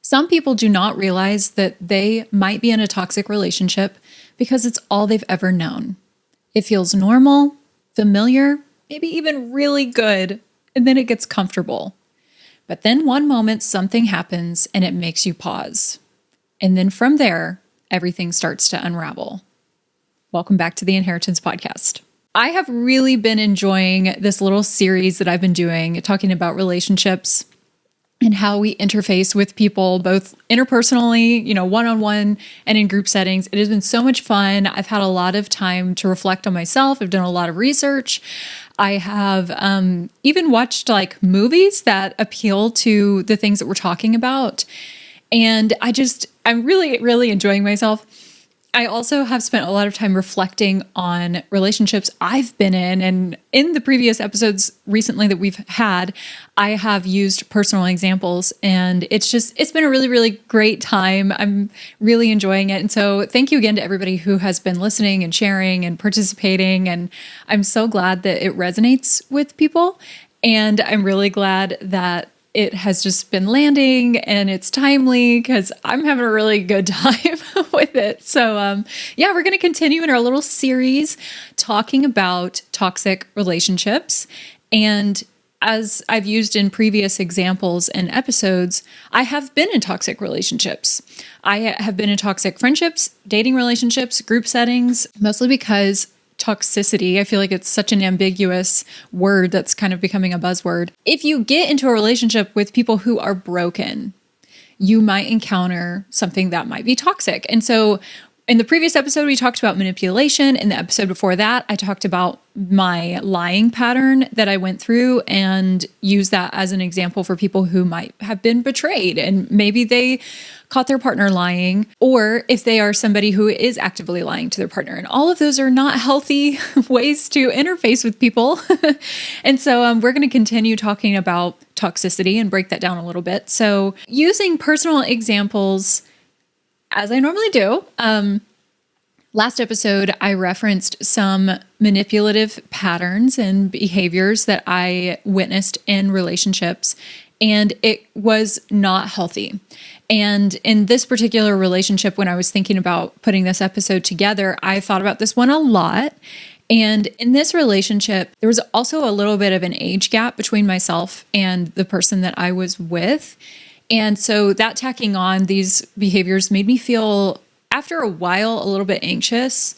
Some people do not realize that they might be in a toxic relationship because it's all they've ever known. It feels normal, familiar, maybe even really good, and then it gets comfortable. But then one moment something happens and it makes you pause. And then from there, everything starts to unravel. Welcome back to the Inheritance Podcast. I have really been enjoying this little series that I've been doing, talking about relationships and how we interface with people, both interpersonally, one-on-one and in group settings. It has been so much fun. I've had a lot of time to reflect on myself. I've done a lot of research. I have even watched movies that appeal to the things that we're talking about. And I'm really, really enjoying myself. I also have spent a lot of time reflecting on relationships I've been in. And in the previous episodes recently that we've had, I have used personal examples. And it's been a really, really great time. I'm really enjoying it. And so thank you again to everybody who has been listening and sharing and participating. And I'm so glad that it resonates with people. And I'm really glad that it has just been landing and it's timely because I'm having a really good time with it. So we're going to continue in our little series talking about toxic relationships. And as I've used in previous examples and episodes, I have been in toxic relationships. I have been in toxic friendships, dating relationships, group settings, mostly because toxicity, I feel like it's such an ambiguous word that's kind of becoming a buzzword. If you get into a relationship with people who are broken, you might encounter something that might be toxic. And so in the previous episode, we talked about manipulation. In the episode before that, I talked about my lying pattern that I went through and used that as an example for people who might have been betrayed and maybe they caught their partner lying, or if they are somebody who is actively lying to their partner. And all of those are not healthy ways to interface with people. And so we're going to continue talking about toxicity and break that down a little bit. So using personal examples, as I normally do, last episode, I referenced some manipulative patterns and behaviors that I witnessed in relationships, and it was not healthy. And in this particular relationship, when I was thinking about putting this episode together, I thought about this one a lot. And in this relationship, there was also a little bit of an age gap between myself and the person that I was with. And so that tacking on these behaviors made me feel, after a while, a little bit anxious.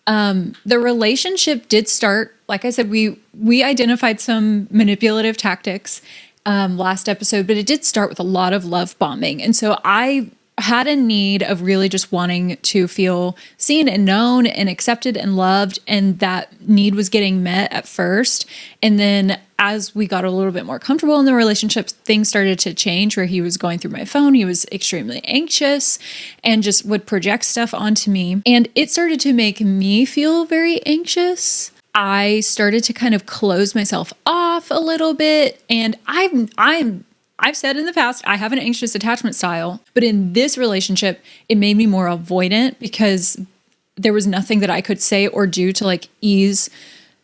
The relationship did start, like I said, we identified some manipulative tactics last episode, but it did start with a lot of love bombing. And so I had a need of really just wanting to feel seen and known and accepted and loved. And that need was getting met at first. And then as we got a little bit more comfortable in the relationship, things started to change where he was going through my phone. He was extremely anxious and just would project stuff onto me. And it started to make me feel very anxious. I started to kind of close myself off a little bit. And I've said in the past, I have an anxious attachment style, but in this relationship, it made me more avoidant because there was nothing that I could say or do to ease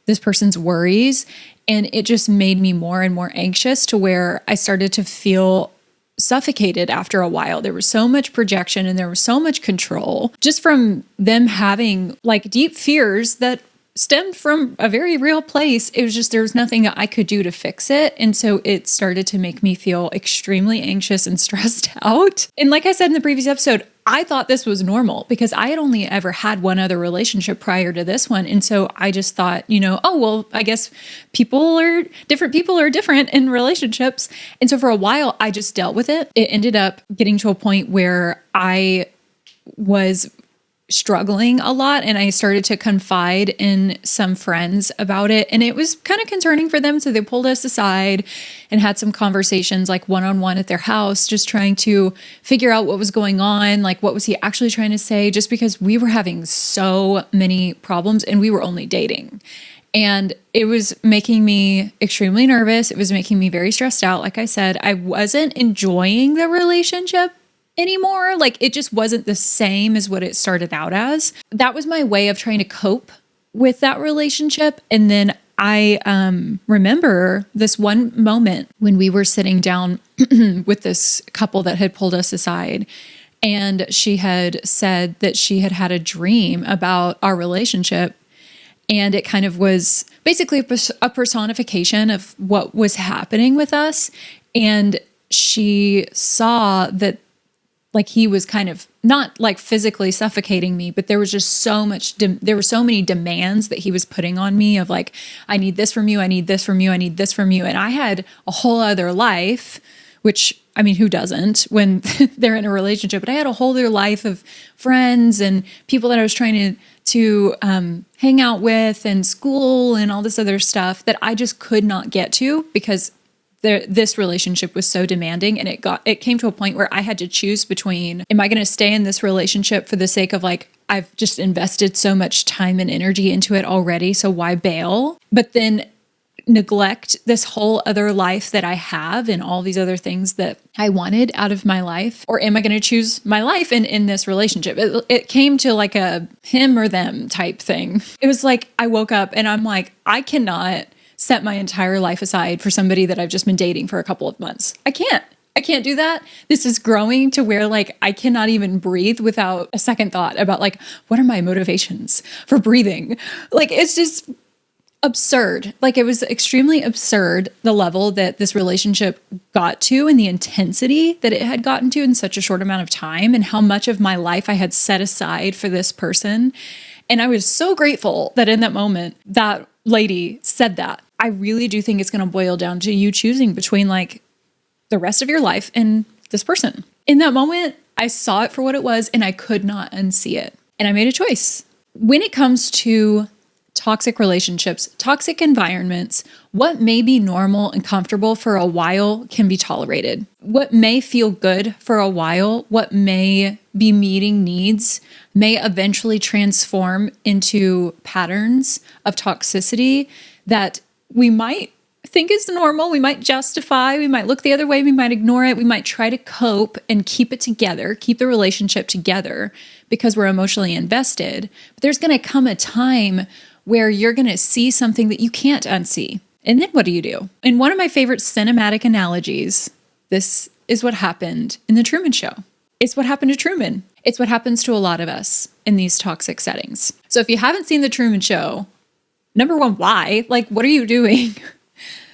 this person's worries. And it just made me more and more anxious to where I started to feel suffocated after a while. There was so much projection and there was so much control just from them having deep fears that stemmed from a very real place. It was just, there was nothing that I could do to fix it. And so it started to make me feel extremely anxious and stressed out. And like I said in the previous episode, I thought this was normal because I had only ever had one other relationship prior to this one. And so I just thought, I guess different people are different in relationships. And so for a while, I just dealt with it. It ended up getting to a point where I was struggling a lot and I started to confide in some friends about it, and it was kind of concerning for them. So they pulled us aside and had some conversations one-on-one at their house, just trying to figure out what was going on. What was he actually trying to say? Just because we were having so many problems and we were only dating. And it was making me extremely nervous. It was making me very stressed out. Like I said, I wasn't enjoying the relationship anymore. It just wasn't the same as what it started out as. That was my way of trying to cope with that relationship. And then I remember this one moment when we were sitting down with this couple that had pulled us aside, and she had said that she had had a dream about our relationship. And it kind of was basically a personification of what was happening with us. And she saw that like he was kind of not like physically suffocating me, but there was just so much, there were so many demands that he was putting on me of like, I need this from you. I need this from you. I need this from you. And I had a whole other life, which I mean, who doesn't when they're in a relationship, but I had a whole other life of friends and people that I was trying to hang out with and school and all this other stuff that I just could not get to because this relationship was so demanding. And it came to a point where I had to choose between, am I going to stay in this relationship for the sake of like, I've just invested so much time and energy into it already, so why bail? But then neglect this whole other life that I have and all these other things that I wanted out of my life? Or am I going to choose my life in this relationship? It came to like a him or them type thing. It was like, I woke up and I'm like, I cannot set my entire life aside for somebody that I've just been dating for a couple of months. I can't do that. This is growing to where like I cannot even breathe without a second thought about like, what are my motivations for breathing? Like, it's just absurd. Like it was extremely absurd, the level that this relationship got to and the intensity that it had gotten to in such a short amount of time and how much of my life I had set aside for this person. And I was so grateful that in that moment, that lady said that. I really do think it's going to boil down to you choosing between like the rest of your life and this person. In that moment, I saw it for what it was and I could not unsee it. And I made a choice. When it comes to toxic relationships, toxic environments, what may be normal and comfortable for a while can be tolerated. What may feel good for a while, what may be meeting needs, may eventually transform into patterns of toxicity that we might think is normal, we might justify, we might look the other way, we might ignore it, we might try to cope and keep it together, keep the relationship together because we're emotionally invested. But there's going to come a time where you're going to see something that you can't unsee. And then what do you do? In one of my favorite cinematic analogies, this is what happened in the Truman Show. It's what happened to Truman. It's what happens to a lot of us in these toxic settings. So if you haven't seen the Truman Show, number one, why? Like, what are you doing?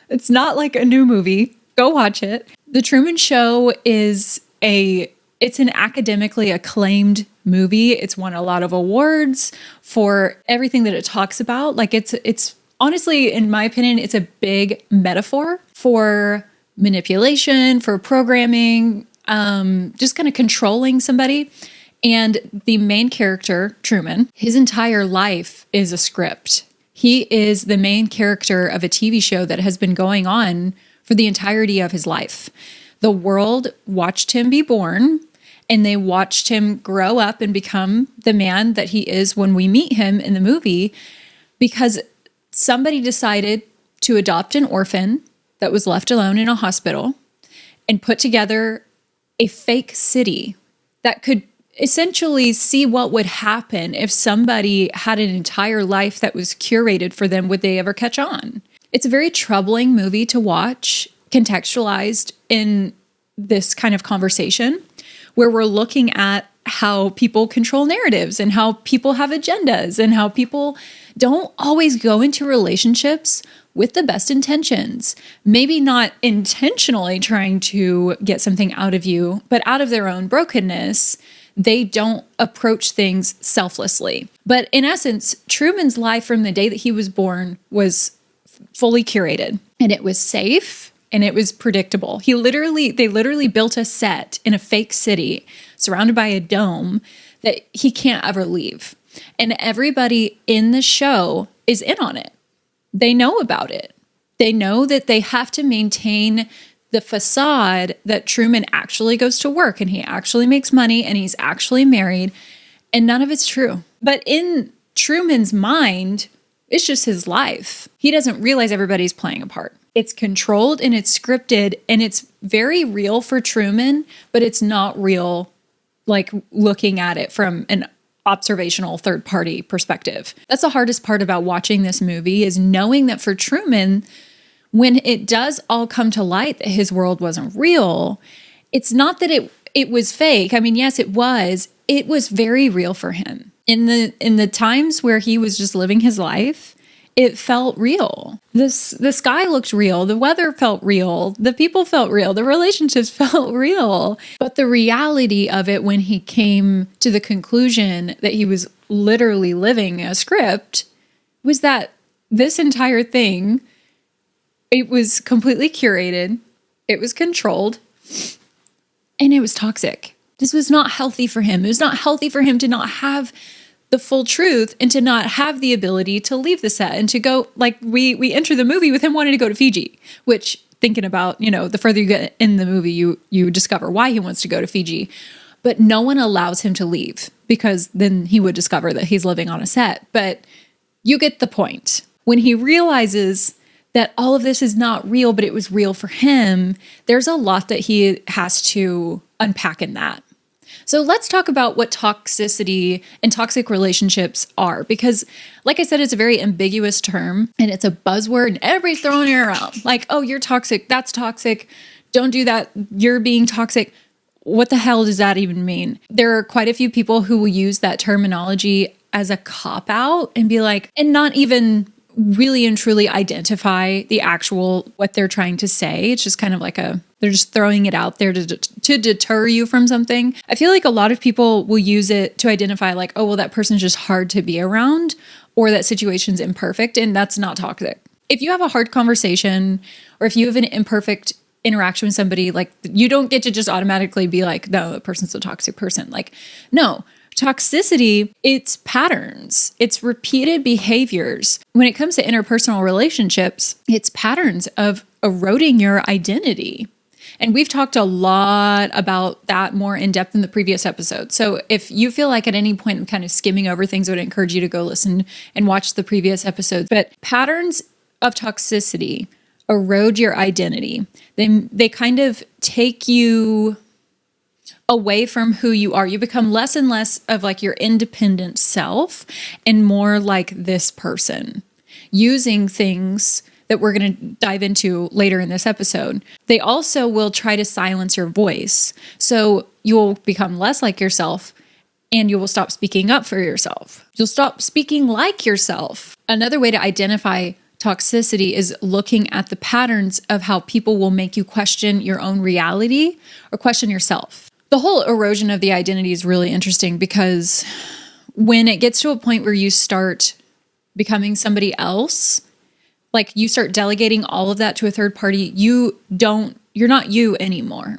It's not like a new movie. Go watch it. The Truman Show is it's an academically acclaimed movie. It's won a lot of awards for everything that it talks about. Like it's honestly, in my opinion, it's a big metaphor for manipulation, for programming, just kind of controlling somebody. And the main character, Truman, his entire life is a script. He is the main character of a TV show that has been going on for the entirety of his life. The world watched him be born, and they watched him grow up and become the man that he is when we meet him in the movie, because somebody decided to adopt an orphan that was left alone in a hospital and put together a fake city that could essentially see what would happen if somebody had an entire life that was curated for them. Would they ever catch on? It's a very troubling movie to watch, contextualized in this kind of conversation where we're looking at how people control narratives and how people have agendas and how people don't always go into relationships with the best intentions. Maybe not intentionally trying to get something out of you, but out of their own brokenness, they don't approach things selflessly. But in essence, Truman's life from the day that he was born was fully curated, and it was safe and it was predictable. They literally built a set in a fake city surrounded by a dome that he can't ever leave. And everybody in the show is in on it. They know about it. They know that they have to maintain the facade that Truman actually goes to work and he actually makes money and he's actually married, and none of it's true. But in Truman's mind, it's just his life. He doesn't realize everybody's playing a part. It's controlled and it's scripted and it's very real for Truman, but it's not real like looking at it from an observational third party perspective. That's the hardest part about watching this movie, is knowing that for Truman, when it does all come to light that his world wasn't real, it's not that it was fake. I mean, yes, it was. It was very real for him. In the times where he was just living his life, it felt real. The sky looked real. The weather felt real. The people felt real. The relationships felt real. But the reality of it, when he came to the conclusion that he was literally living a script, was that this entire thing, it was completely curated, it was controlled, and it was toxic. This was not healthy for him. It was not healthy for him to not have the full truth and to not have the ability to leave the set and to go, like we enter the movie with him wanting to go to Fiji, which, thinking about, the further you get in the movie, you discover why he wants to go to Fiji, but no one allows him to leave, because then he would discover that he's living on a set. But you get the point. When he realizes that all of this is not real, but it was real for him, there's a lot that he has to unpack in that. So let's talk about what toxicity and toxic relationships are, because like I said, it's a very ambiguous term and it's a buzzword and everybody's throwing it around. Like, oh, you're toxic. That's toxic. Don't do that. You're being toxic. What the hell does that even mean? There are quite a few people who will use that terminology as a cop-out and be like, and not even really and truly identify the actual, what they're trying to say. It's just kind of like they're just throwing it out there to deter you from something. I feel like a lot of people will use it to identify like, oh, well, that person's just hard to be around, or that situation's imperfect, and that's not toxic. If you have a hard conversation, or if you have an imperfect interaction with somebody, like, you don't get to just automatically be like, no, the person's a toxic person. Like, no. Toxicity, it's patterns, it's repeated behaviors. When it comes to interpersonal relationships, it's patterns of eroding your identity. And we've talked a lot about that more in depth in the previous episode. So if you feel like at any point I'm kind of skimming over things, I would encourage you to go listen and watch the previous episodes. But patterns of toxicity erode your identity. They kind of take you away from who you are. You become less and less of like your independent self and more like this person, using things that we're going to dive into later in this episode. They also will try to silence your voice. So you'll become less like yourself and you will stop speaking up for yourself. You'll stop speaking like yourself. Another way to identify toxicity is looking at the patterns of how people will make you question your own reality or question yourself. The whole erosion of the identity is really interesting, because when it gets to a point where you start becoming somebody else, like you start delegating all of that to a third party, you're not you anymore.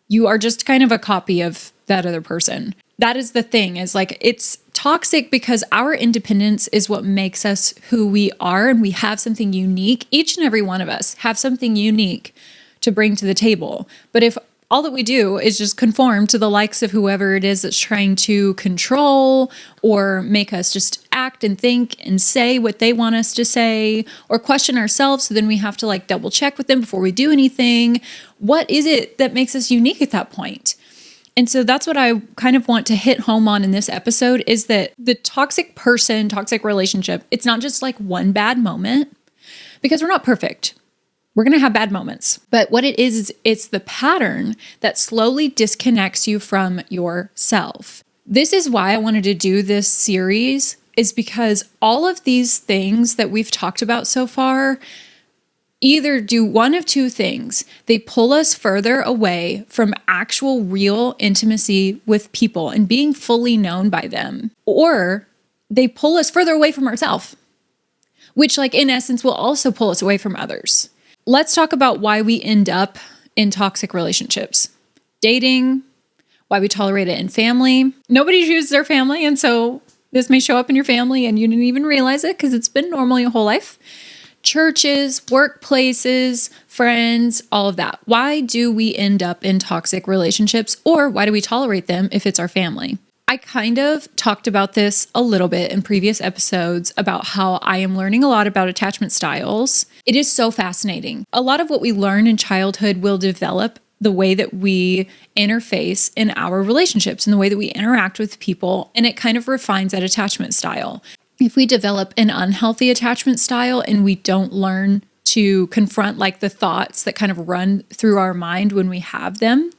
You are just kind of a copy of that other person. That is the thing, is like, it's toxic because our independence is what makes us who we are, and we have something unique. Each and every one of us have something unique to bring to the table. But if all that we do is just conform to the likes of whoever it is that's trying to control or make us just act and think and say what they want us to say, or question ourselves, so then we have to like double check with them before we do anything. What is it that makes us unique at that point? And so that's what I kind of want to hit home on in this episode, is that the toxic person, toxic relationship, it's not just like one bad moment, because we're not perfect. We're going to have bad moments. But what it is it's the pattern that slowly disconnects you from yourself. This is why I wanted to do this series, is because all of these things that we've talked about so far either do one of two things. They pull us further away from actual real intimacy with people and being fully known by them, or they pull us further away from ourselves, which like in essence will also pull us away from others. Let's talk about why we end up in toxic relationships. Dating, why we tolerate it in family. Nobody chooses their family, and so this may show up in your family and you didn't even realize it because it's been normal your whole life. Churches, workplaces, friends, all of that. Why do we end up in toxic relationships, or why do we tolerate them if it's our family? I kind of talked about this a little bit in previous episodes about how I am learning a lot about attachment styles. It is so fascinating. A lot of what we learn in childhood will develop the way that we interface in our relationships and the way that we interact with people. And it kind of refines that attachment style. If we develop an unhealthy attachment style and we don't learn to confront like the thoughts that kind of run through our mind when we have them,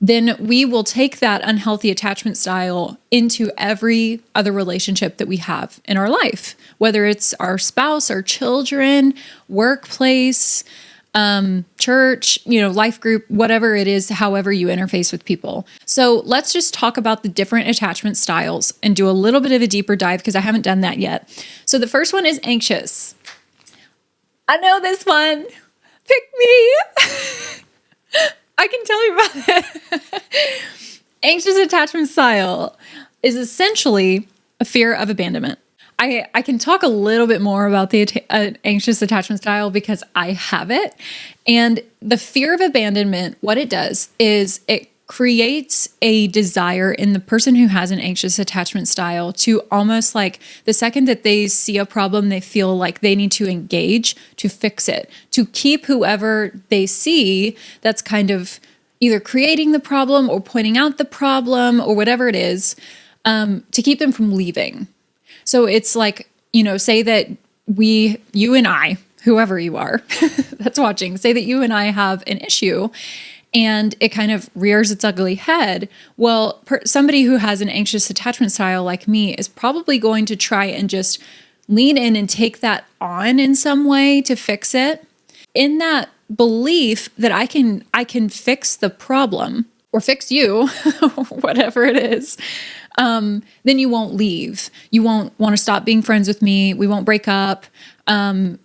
then we will take that unhealthy attachment style into every other relationship that we have in our life, whether it's our spouse, our children, workplace, church, life group, whatever it is, however you interface with people. So let's just talk about the different attachment styles and do a little bit of a deeper dive because I haven't done that yet. So the first one is anxious. I know this one. Pick me. I can tell you about it. Anxious attachment style is essentially a fear of abandonment. I can talk a little bit more about the anxious attachment style because I have it. And the fear of abandonment, what it does is it creates a desire in the person who has an anxious attachment style to almost like the second that they see a problem, they feel like they need to engage to fix it, to keep whoever they see that's kind of either creating the problem or pointing out the problem or whatever it is, to keep them from leaving. So it's like, say that you and I, whoever you are that's watching, say that you and I have an issue and it kind of rears its ugly head. Well, somebody who has an anxious attachment style like me is probably going to try and just lean in and take that on in some way to fix it, in that belief that I can fix the problem or fix you, whatever it is. Then you won't leave. You won't want to stop being friends with me. We won't break up. And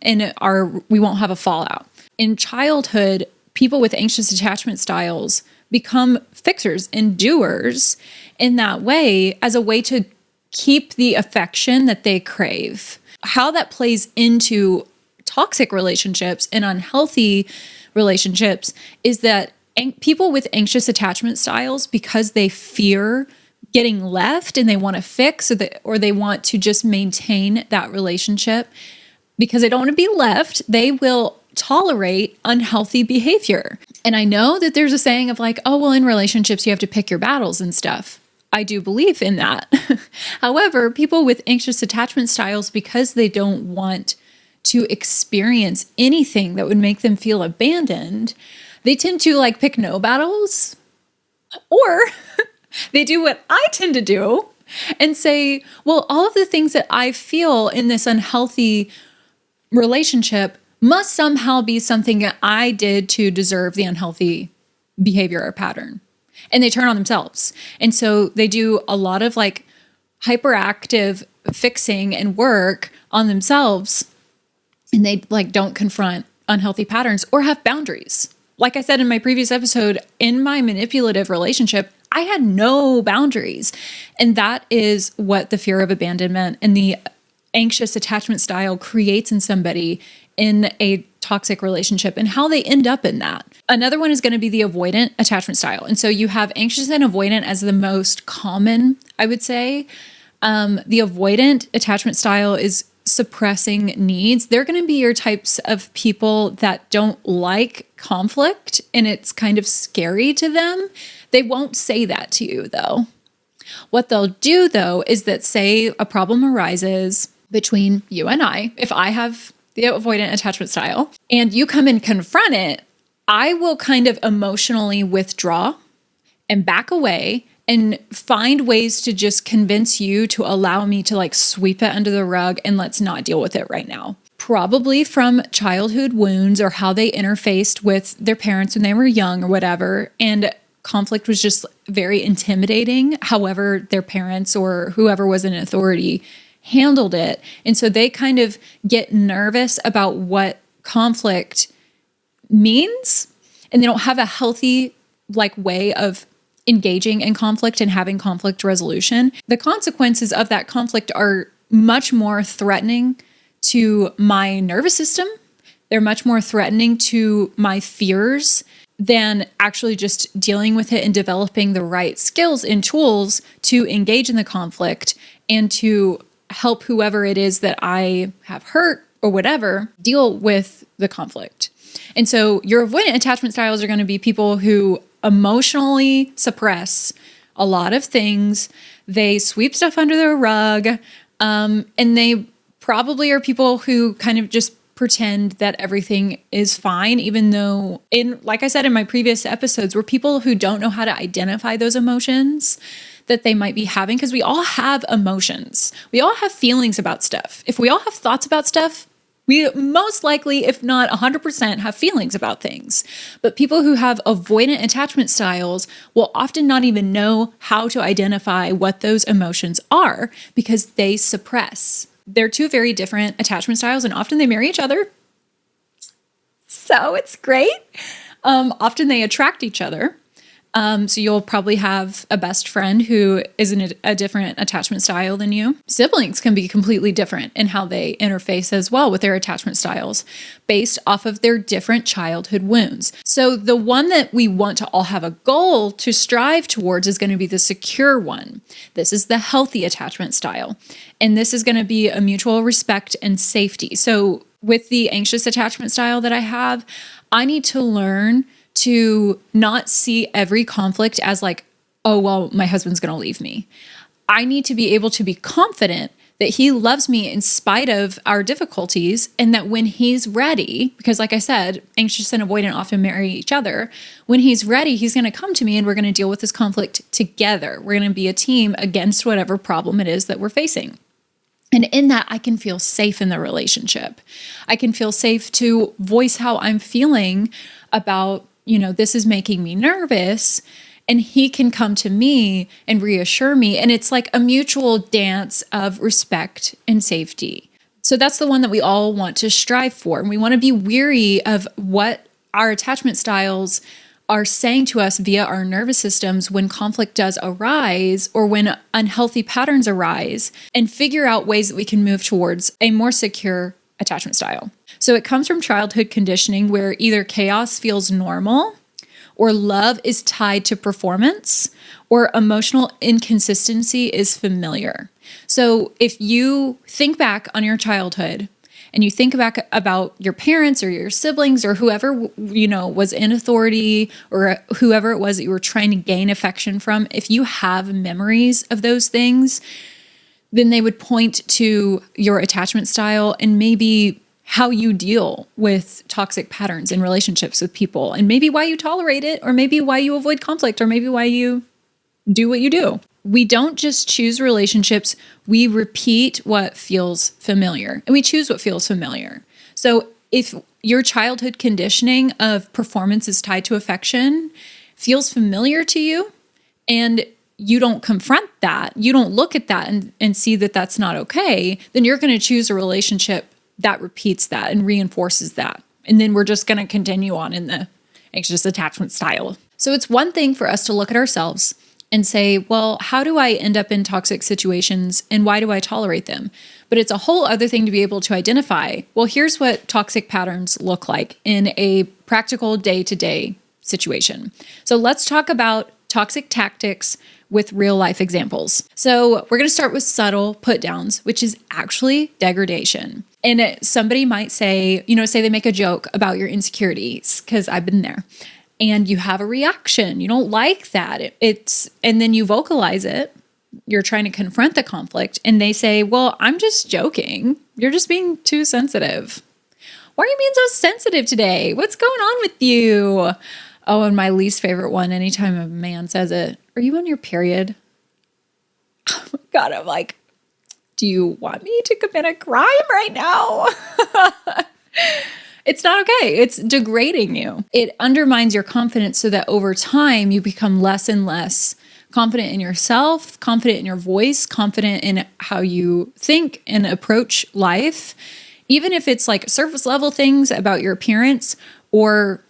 we won't have a fallout. In childhood, people with anxious attachment styles become fixers and doers in that way as a way to keep the affection that they crave. How that plays into toxic relationships and unhealthy relationships is that people with anxious attachment styles, because they fear getting left and they want to fix or they want to just maintain that relationship because they don't want to be left, they will tolerate unhealthy behavior. And I know that there's a saying of like, oh, well, in relationships, you have to pick your battles and stuff. I do believe in that. However, people with anxious attachment styles, because they don't want to experience anything that would make them feel abandoned, they tend to like pick no battles, or they do what I tend to do and say, well, all of the things that I feel in this unhealthy relationship must somehow be something that I did to deserve the unhealthy behavior or pattern. And they turn on themselves. And so they do a lot of like hyperactive fixing and work on themselves. And they like don't confront unhealthy patterns or have boundaries. Like I said in my previous episode, in my manipulative relationship, I had no boundaries. And that is what the fear of abandonment and the anxious attachment style creates in somebody in a toxic relationship and how they end up in that. Another one is going to be the avoidant attachment style. And so you have anxious and avoidant as the most common, I would say. The avoidant attachment style is suppressing needs. They're going to be your types of people that don't like conflict and it's kind of scary to them. They won't say that to you though. What they'll do though is that say a problem arises between you and I, if I have the avoidant attachment style and you come and confront it, I will kind of emotionally withdraw and back away and find ways to just convince you to allow me to like sweep it under the rug and let's not deal with it right now. Probably from childhood wounds or how they interfaced with their parents when they were young or whatever. And conflict was just very intimidating. However, their parents or whoever was in authority handled it. And so they kind of get nervous about what conflict means. And they don't have a healthy like way of engaging in conflict and having conflict resolution. The consequences of that conflict are much more threatening to my nervous system. They're much more threatening to my fears than actually just dealing with it and developing the right skills and tools to engage in the conflict and to help whoever it is that I have hurt or whatever, deal with the conflict. And so your avoidant attachment styles are going to be people who emotionally suppress a lot of things. They sweep stuff under the rug. And they probably are people who kind of just pretend that everything is fine, even though, like I said in my previous episodes, we're people who don't know how to identify those emotions that they might be having, because we all have emotions. We all have feelings about stuff. If we all have thoughts about stuff, we most likely, if not 100%, have feelings about things. But people who have avoidant attachment styles will often not even know how to identify what those emotions are because they suppress. They're two very different attachment styles, and often they marry each other. So it's great. Often they attract each other. So you'll probably have a best friend who is in a different attachment style than you. Siblings can be completely different in how they interface as well with their attachment styles based off of their different childhood wounds. So the one that we want to all have a goal to strive towards is going to be the secure one. This is the healthy attachment style. And this is going to be a mutual respect and safety. So with the anxious attachment style that I have, I need to learn to not see every conflict as like, oh, well, my husband's going to leave me. I need to be able to be confident that he loves me in spite of our difficulties, and that when he's ready, because like I said, anxious and avoidant often marry each other, when he's ready, he's going to come to me and we're going to deal with this conflict together. We're going to be a team against whatever problem it is that we're facing. And in that, I can feel safe in the relationship. I can feel safe to voice how I'm feeling about, this is making me nervous, and he can come to me and reassure me. And it's like a mutual dance of respect and safety. So that's the one that we all want to strive for. And we want to be weary of what our attachment styles are saying to us via our nervous systems when conflict does arise or when unhealthy patterns arise, and figure out ways that we can move towards a more secure attachment style. So it comes from childhood conditioning where either chaos feels normal, or love is tied to performance, or emotional inconsistency is familiar. So if you think back on your childhood and you think back about your parents or your siblings or whoever, was in authority, or whoever it was that you were trying to gain affection from, if you have memories of those things, then they would point to your attachment style and maybe how you deal with toxic patterns in relationships with people, and maybe why you tolerate it, or maybe why you avoid conflict, or maybe why you do what you do. We don't just choose relationships, we repeat what feels familiar, and we choose what feels familiar. So if your childhood conditioning of performance is tied to affection feels familiar to you, and you don't confront that, you don't look at that and see that that's not okay, then you're going to choose a relationship that repeats that and reinforces that. And then we're just going to continue on in the anxious attachment style. So it's one thing for us to look at ourselves and say, well, how do I end up in toxic situations and why do I tolerate them? But it's a whole other thing to be able to identify, well, here's what toxic patterns look like in a practical day-to-day situation. So let's talk about toxic tactics with real life examples. So we're going to start with subtle put downs, which is actually degradation. And somebody might say, say they make a joke about your insecurities, because I've been there, and you have a reaction. You don't like that. And then you vocalize it. You're trying to confront the conflict, and they say, well, I'm just joking. You're just being too sensitive. Why are you being so sensitive today? What's going on with you? Oh, and my least favorite one, anytime a man says it, are you on your period? Oh my God, I'm like, do you want me to commit a crime right now? It's not okay. It's degrading you. It undermines your confidence so that over time you become less and less confident in yourself, confident in your voice, confident in how you think and approach life. Even if it's like surface level things about your appearance or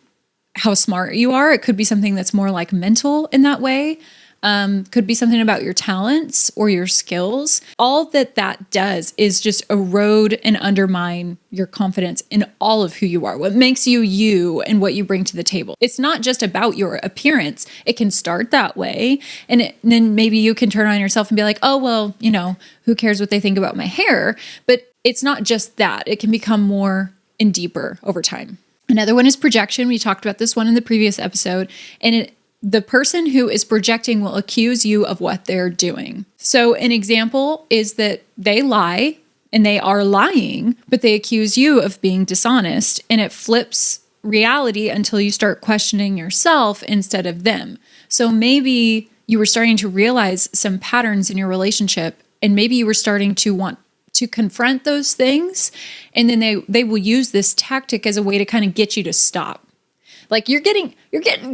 how smart you are. It could be something that's more like mental in that way. Could be something about your talents or your skills. All that does is just erode and undermine your confidence in all of who you are, what makes you you and what you bring to the table. It's not just about your appearance. It can start that way. And then maybe you can turn on yourself and be like, oh, well, who cares what they think about my hair? But it's not just that. It can become more and deeper over time. Another one is projection. We talked about this one in the previous episode. And the person who is projecting will accuse you of what they're doing. So an example is that they lie and they are lying, but they accuse you of being dishonest, and it flips reality until you start questioning yourself instead of them. So maybe you were starting to realize some patterns in your relationship, and maybe you were starting to want to confront those things, and then they will use this tactic as a way to kind of get you to stop. Like, you're getting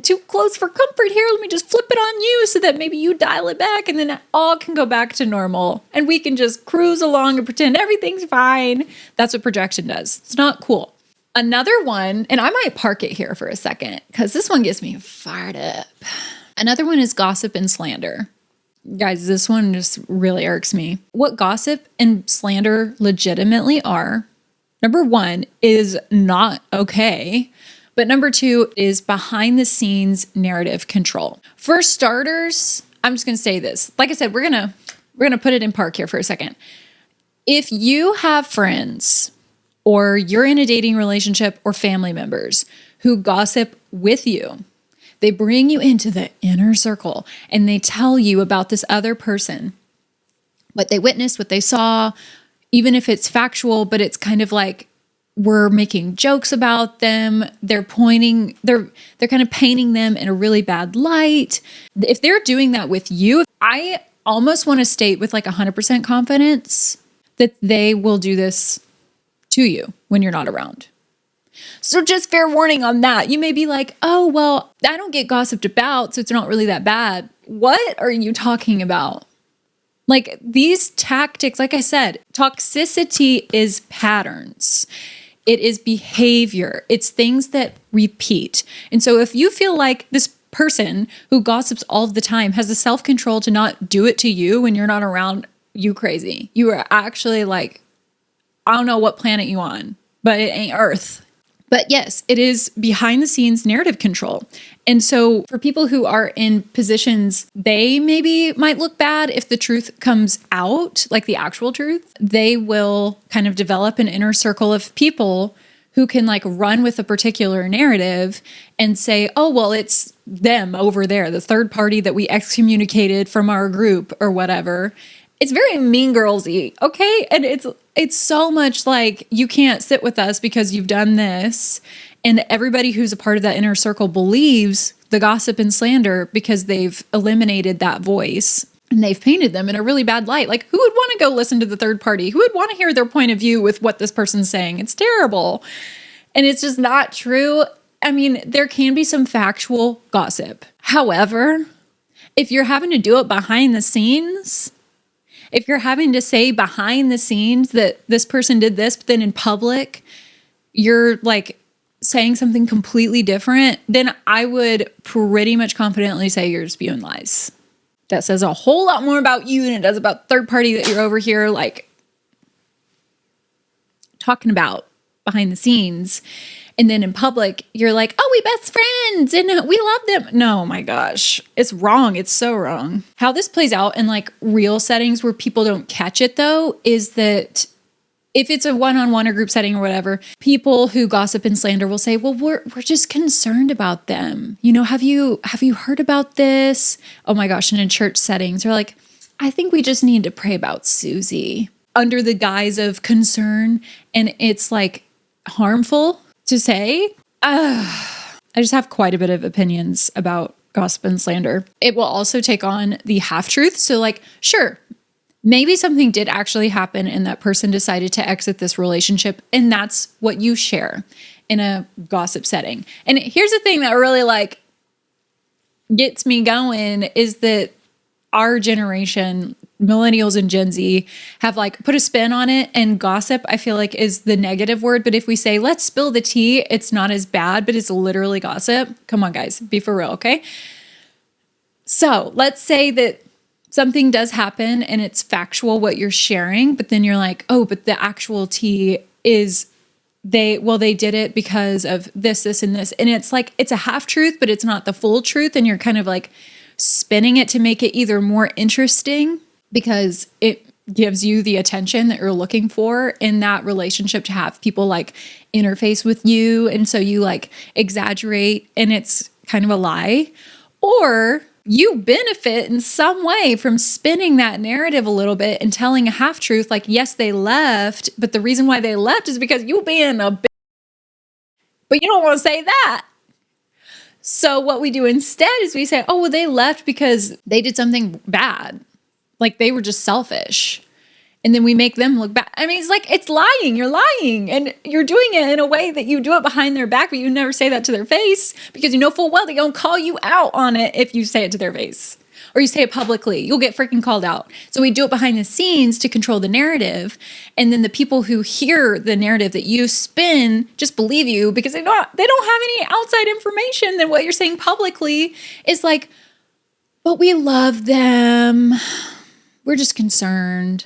too close for comfort here. Let me just flip it on you so that maybe you dial it back, and then it all can go back to normal, and we can just cruise along and pretend everything's fine. That's what projection does. It's not cool. Another one, and I might park it here for a second because this one gets me fired up. Another one is gossip and slander. Guys, this one just really irks me. What gossip and slander legitimately are, number one, is not okay. But number two is behind the scenes narrative control. For starters, I'm just going to say this. Like I said, we're going to put it in park here for a second. If you have friends or you're in a dating relationship or family members who gossip with you, they bring you into the inner circle and they tell you about this other person, what they witnessed, what they saw, even if it's factual, but it's kind of like, we're making jokes about them. They're kind of painting them in a really bad light. If they're doing that with you, I almost want to state with like 100% confidence that they will do this to you when you're not around. So just fair warning on that. You may be like, oh, well, I don't get gossiped about, so it's not really that bad. What are you talking about? Like, these tactics, like I said, toxicity is patterns. It is behavior. It's things that repeat. And so if you feel like this person who gossips all the time has the self-control to not do it to you when you're not around, you crazy. You are actually like, I don't know what planet you on, but it ain't Earth. But yes, it is behind the scenes narrative control. And so for people who are in positions, they maybe might look bad if the truth comes out, like the actual truth. They will kind of develop an inner circle of people who can like run with a particular narrative and say, oh, well, it's them over there, the third party that we excommunicated from our group or whatever. It's very Mean Girls-y, okay? And it's so much like, you can't sit with us because you've done this. And everybody who's a part of that inner circle believes the gossip and slander because they've eliminated that voice and they've painted them in a really bad light. Like, who would want to go listen to the third party? Who would want to hear their point of view with what this person's saying? It's terrible. And it's just not true. I mean, there can be some factual gossip. However, if you're having to do it behind the scenes, if you're having to say behind the scenes that this person did this, but then in public, you're like saying something completely different, then I would pretty much confidently say you're spewing lies. That says a whole lot more about you than it does about third party that you're over here like talking about behind the scenes. And then in public, you're like, oh, we best friends and we love them. No, my gosh, it's wrong. It's so wrong. How this plays out in like real settings where people don't catch it though, is that if it's a one-on-one or group setting or whatever, people who gossip and slander will say, well, we're just concerned about them. You know, have you heard about this? Oh my gosh. And in church settings, they're like, I think we just need to pray about Susie under the guise of concern. And it's like harmful to say. I just have quite a bit of opinions about gossip and slander. It will also take on the half-truth. So like, sure, maybe something did actually happen and that person decided to exit this relationship, and that's what you share in a gossip setting. And here's the thing that really like gets me going is that our generation, millennials and Gen Z, have like put a spin on it, and gossip, I feel like, is the negative word. But if we say, let's spill the tea, it's not as bad, but it's literally gossip. Come on, guys, be for real, okay? So let's say that something does happen and it's factual what you're sharing, but then you're like, oh, but the actual tea is they did it because of this, this, and this. And it's like, it's a half truth, but it's not the full truth. And you're kind of like spinning it to make it either more interesting because gives you the attention that you're looking for in that relationship, to have people like interface with you. And so you like exaggerate and it's kind of a lie, or you benefit in some way from spinning that narrative a little bit and telling a half truth. Like, yes, they left, but the reason why they left is because you being a bitch, but you don't want to say that. So what we do instead is we say, oh, well, they left because they did something bad. Like they were just selfish. And then we make them look bad. I mean, it's like, it's lying. You're lying. And you're doing it in a way that you do it behind their back, but you never say that to their face, because you know full well they're going to call you out on it if you say it to their face. Or you say it publicly, you'll get freaking called out. So we do it behind the scenes to control the narrative. And then the people who hear the narrative that you spin just believe you, because they don't have any outside information than what you're saying publicly. Is like, but we love them. We're just concerned.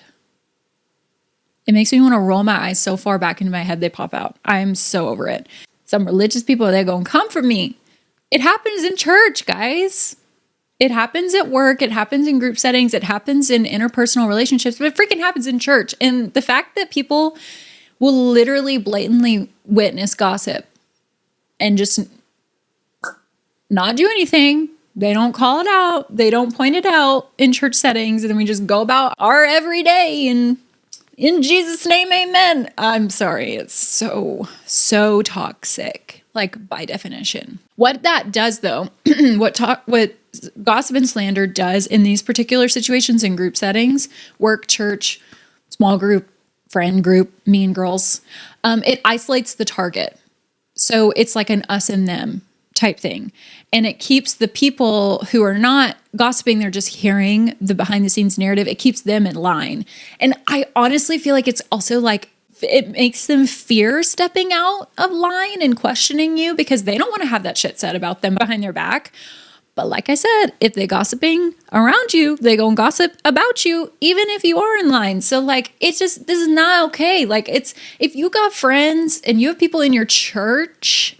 It makes me want to roll my eyes so far back into my head they pop out. I'm so over it. Some religious people, they're going to come for me. It happens in church, guys. It happens at work. It happens in group settings. It happens in interpersonal relationships, but it freaking happens in church. And the fact that people will literally blatantly witness gossip and just not do anything. They don't call it out. They don't point it out in church settings. And then we just go about our everyday and in Jesus' name, amen. I'm sorry. It's so toxic, like by definition. What that does though, what gossip and slander does in these particular situations in group settings, work, church, small group, friend group, mean girls, it isolates the target. So it's like an us and them type thing. And it keeps the people who are not gossiping, they're just hearing the behind the scenes narrative. It keeps them in line. And I honestly feel like it's also like, it makes them fear stepping out of line and questioning you, because they don't want to have that shit said about them behind their back. But like I said, if they're gossiping around you, they gonna gossip about you, even if you are in line. So like, it's just, this is not okay. Like if you got friends and you have people in your church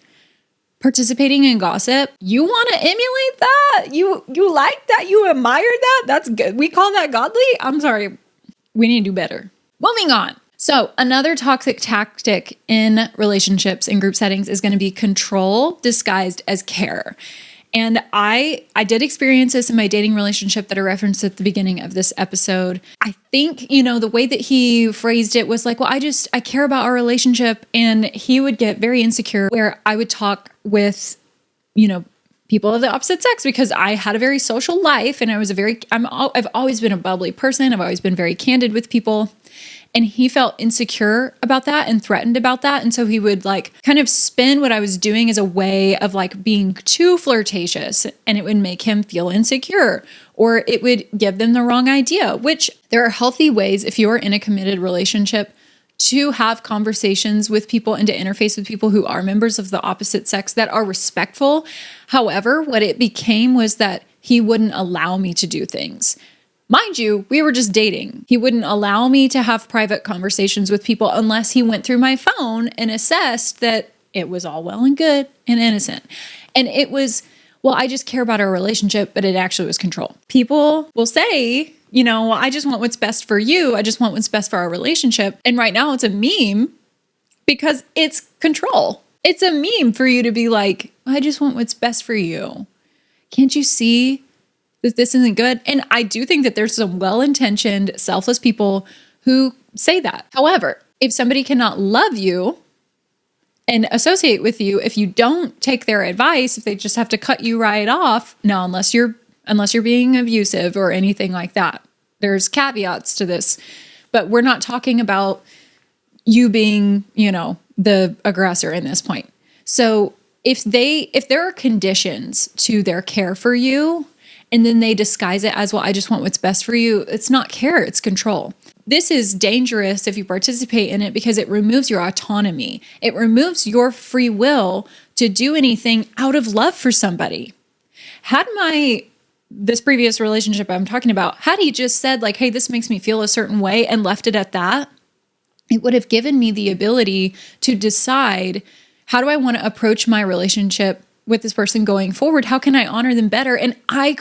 participating in gossip, you want to emulate that? You like that? You admire that? That's good. We call that godly? I'm sorry. We need to do better. Moving on. So another toxic tactic in relationships and group settings is going to be control disguised as care. And I did experience this in my dating relationship that I referenced at the beginning of this episode. I think, the way that he phrased it was like, well, I care about our relationship. And he would get very insecure where I would talk with, people of the opposite sex, because I had a very social life and I've always been a bubbly person. I've always been very candid with people. And he felt insecure about that and threatened about that. And so he would like kind of spin what I was doing as a way of like being too flirtatious, and it would make him feel insecure, or it would give them the wrong idea, which there are healthy ways if you're in a committed relationship to have conversations with people and to interface with people who are members of the opposite sex that are respectful. However, what it became was that he wouldn't allow me to do things. Mind you, we were just dating. He wouldn't allow me to have private conversations with people unless he went through my phone and assessed that it was all well and good and innocent. And it was, well, I just care about our relationship, but it actually was control. People will say, I just want what's best for you. I just want what's best for our relationship. And right now it's a meme because it's control. It's a meme for you to be like, I just want what's best for you. Can't you see that this isn't good? And I do think that there's some well-intentioned, selfless people who say that. However, if somebody cannot love you and associate with you, if you don't take their advice, if they just have to cut you right off, no, unless you're being abusive or anything like that. There's caveats to this, but we're not talking about you being, the aggressor in this point. So if there are conditions to their care for you, and then they disguise it as, well, I just want what's best for you, it's not care, it's control. This is dangerous if you participate in it because it removes your autonomy. It removes your free will to do anything out of love for somebody. Had this previous relationship I'm talking about, had he just said like, hey, this makes me feel a certain way and left it at that, it would have given me the ability to decide, how do I want to approach my relationship with this person going forward? How can I honor them better? And I'd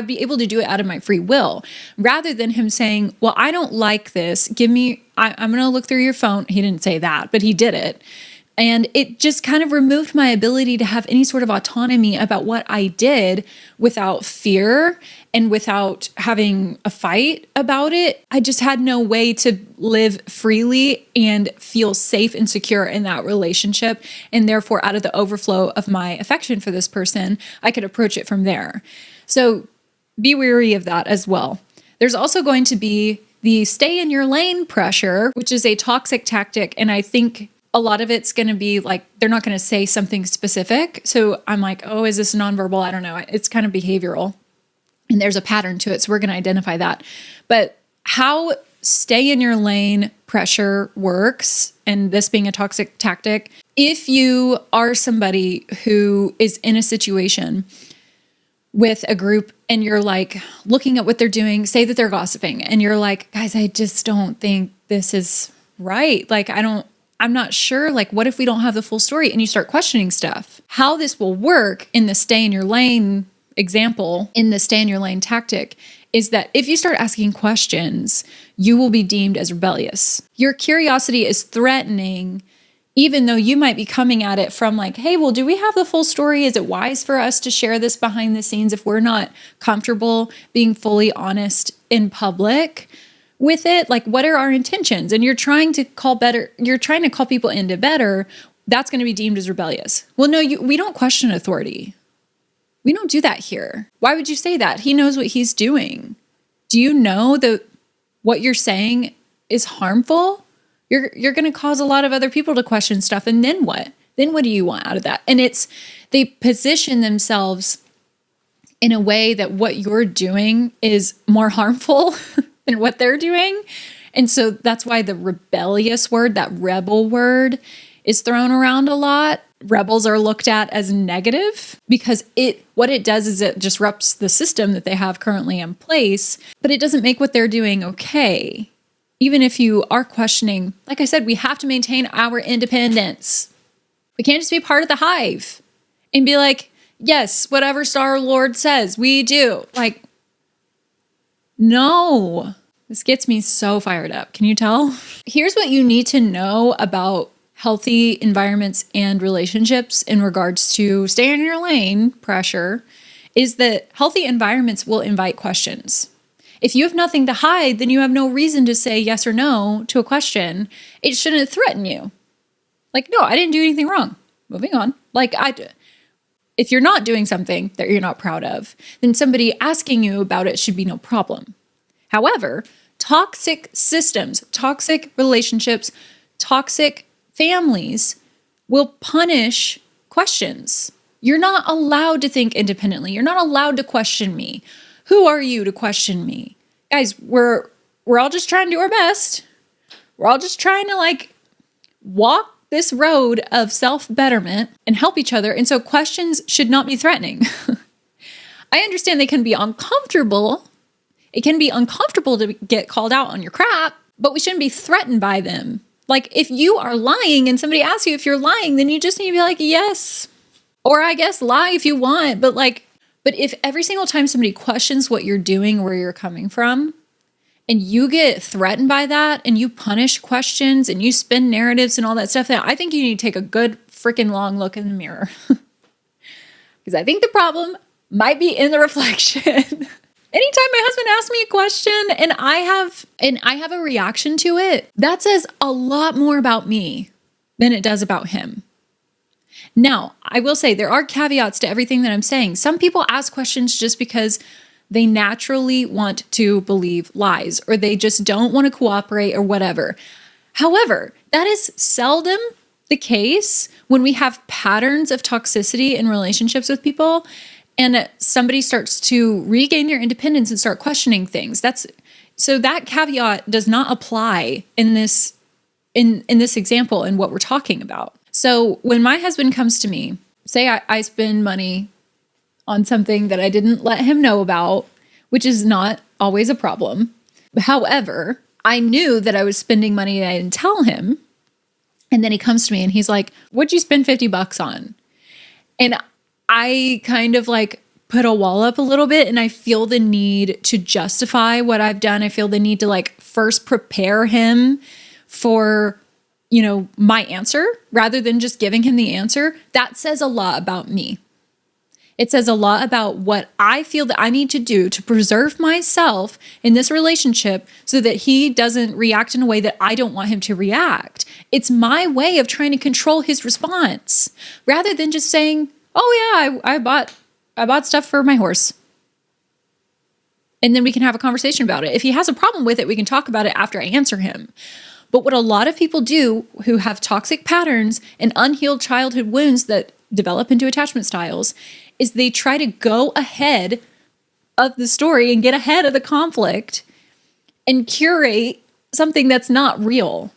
be able to do it out of my free will rather than him saying, well, I don't like this. I'm going to look through your phone. He didn't say that, but he did it. And it just kind of removed my ability to have any sort of autonomy about what I did without fear and without having a fight about it. I just had no way to live freely and feel safe and secure in that relationship. And therefore, out of the overflow of my affection for this person, I could approach it from there. So be wary of that as well. There's also going to be the stay in your lane pressure, which is a toxic tactic. And I think a lot of it's going to be like, they're not going to say something specific. So I'm like, oh, is this nonverbal? I don't know. It's kind of behavioral and there's a pattern to it. So we're going to identify that. But how stay in your lane pressure works, and this being a toxic tactic, if you are somebody who is in a situation with a group and you're like looking at what they're doing, say that they're gossiping and you're like, guys, I just don't think this is right. Like, I'm not sure, like, what if we don't have the full story? And you start questioning stuff. How this will work in the stay in your lane example, in the stay in your lane tactic, is that if you start asking questions, you will be deemed as rebellious. Your curiosity is threatening, even though you might be coming at it from like, hey, well, do we have the full story? Is it wise for us to share this behind the scenes if we're not comfortable being fully honest in public with it? Like, what are our intentions? And you're trying to call people into better. That's going to be deemed as rebellious. Well, no, we don't question authority. We don't do that here. Why would you say that? He knows what he's doing. Do you know that what you're saying is harmful? You're going to cause a lot of other people to question stuff. And then what? Then what do you want out of that? And they position themselves in a way that what you're doing is more harmful than what they're doing. And so that's why the rebellious word, that rebel word, is thrown around a lot. Rebels are looked at as negative because what it does is it disrupts the system that they have currently in place, but it doesn't make what they're doing okay. Even if you are questioning, like I said, we have to maintain our independence. We can't just be part of the hive and be like, yes, whatever Star Lord says, we do. Like, no, this gets me so fired up. Can you tell? Here's what you need to know about healthy environments and relationships in regards to stay in your lane pressure is that healthy environments will invite questions. If you have nothing to hide, then you have no reason to say yes or no to a question. It shouldn't threaten you. Like, no, I didn't do anything wrong. Moving on. Like, if you're not doing something that you're not proud of, then somebody asking you about it should be no problem. However, toxic systems, toxic relationships, toxic families will punish questions. You're not allowed to think independently. You're not allowed to question me. Who are you to question me? Guys, we're all just trying to do our best. We're all just trying to like walk this road of self-betterment and help each other. And so questions should not be threatening. I understand they can be uncomfortable. It can be uncomfortable to get called out on your crap, but we shouldn't be threatened by them. Like, if you are lying and somebody asks you if you're lying, then you just need to be like, yes. Or I guess lie if you want. But if every single time somebody questions what you're doing, where you're coming from, and you get threatened by that and you punish questions and you spin narratives and all that stuff, then I think you need to take a good freaking long look in the mirror. Because I think the problem might be in the reflection. Anytime my husband asks me a question and I have a reaction to it, that says a lot more about me than it does about him. Now, I will say there are caveats to everything that I'm saying. Some people ask questions just because they naturally want to believe lies or they just don't want to cooperate or whatever. However, that is seldom the case when we have patterns of toxicity in relationships with people and somebody starts to regain their independence and start questioning things. So that caveat does not apply in this example in what we're talking about. So when my husband comes to me, say I spend money on something that I didn't let him know about, which is not always a problem. However, I knew that I was spending money and I didn't tell him. And then he comes to me and he's like, what'd you spend $50 on? And I kind of like put a wall up a little bit, and I feel the need to justify what I've done. I feel the need to like first prepare him for, my answer rather than just giving him the answer. That says a lot about me. It says a lot about what I feel that I need to do to preserve myself in this relationship so that he doesn't react in a way that I don't want him to react. It's my way of trying to control his response rather than just saying, "Oh yeah, I bought stuff for my horse." And then we can have a conversation about it. If he has a problem with it, we can talk about it after I answer him. But what a lot of people do who have toxic patterns and unhealed childhood wounds that develop into attachment styles is they try to go ahead of the story and get ahead of the conflict and curate something that's not real.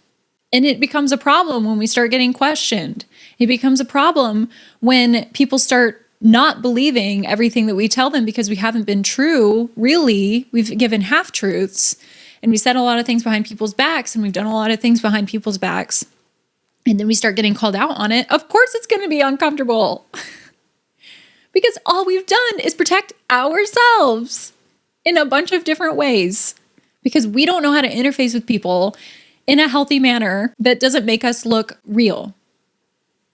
And it becomes a problem when we start getting questioned. It becomes a problem when people start not believing everything that we tell them because we haven't been true. Really, we've given half-truths, and we said a lot of things behind people's backs, and we've done a lot of things behind people's backs. And then we start getting called out on it. Of course it's going to be uncomfortable. Because all we've done is protect ourselves in a bunch of different ways. Because we don't know how to interface with people in a healthy manner that doesn't make us look real.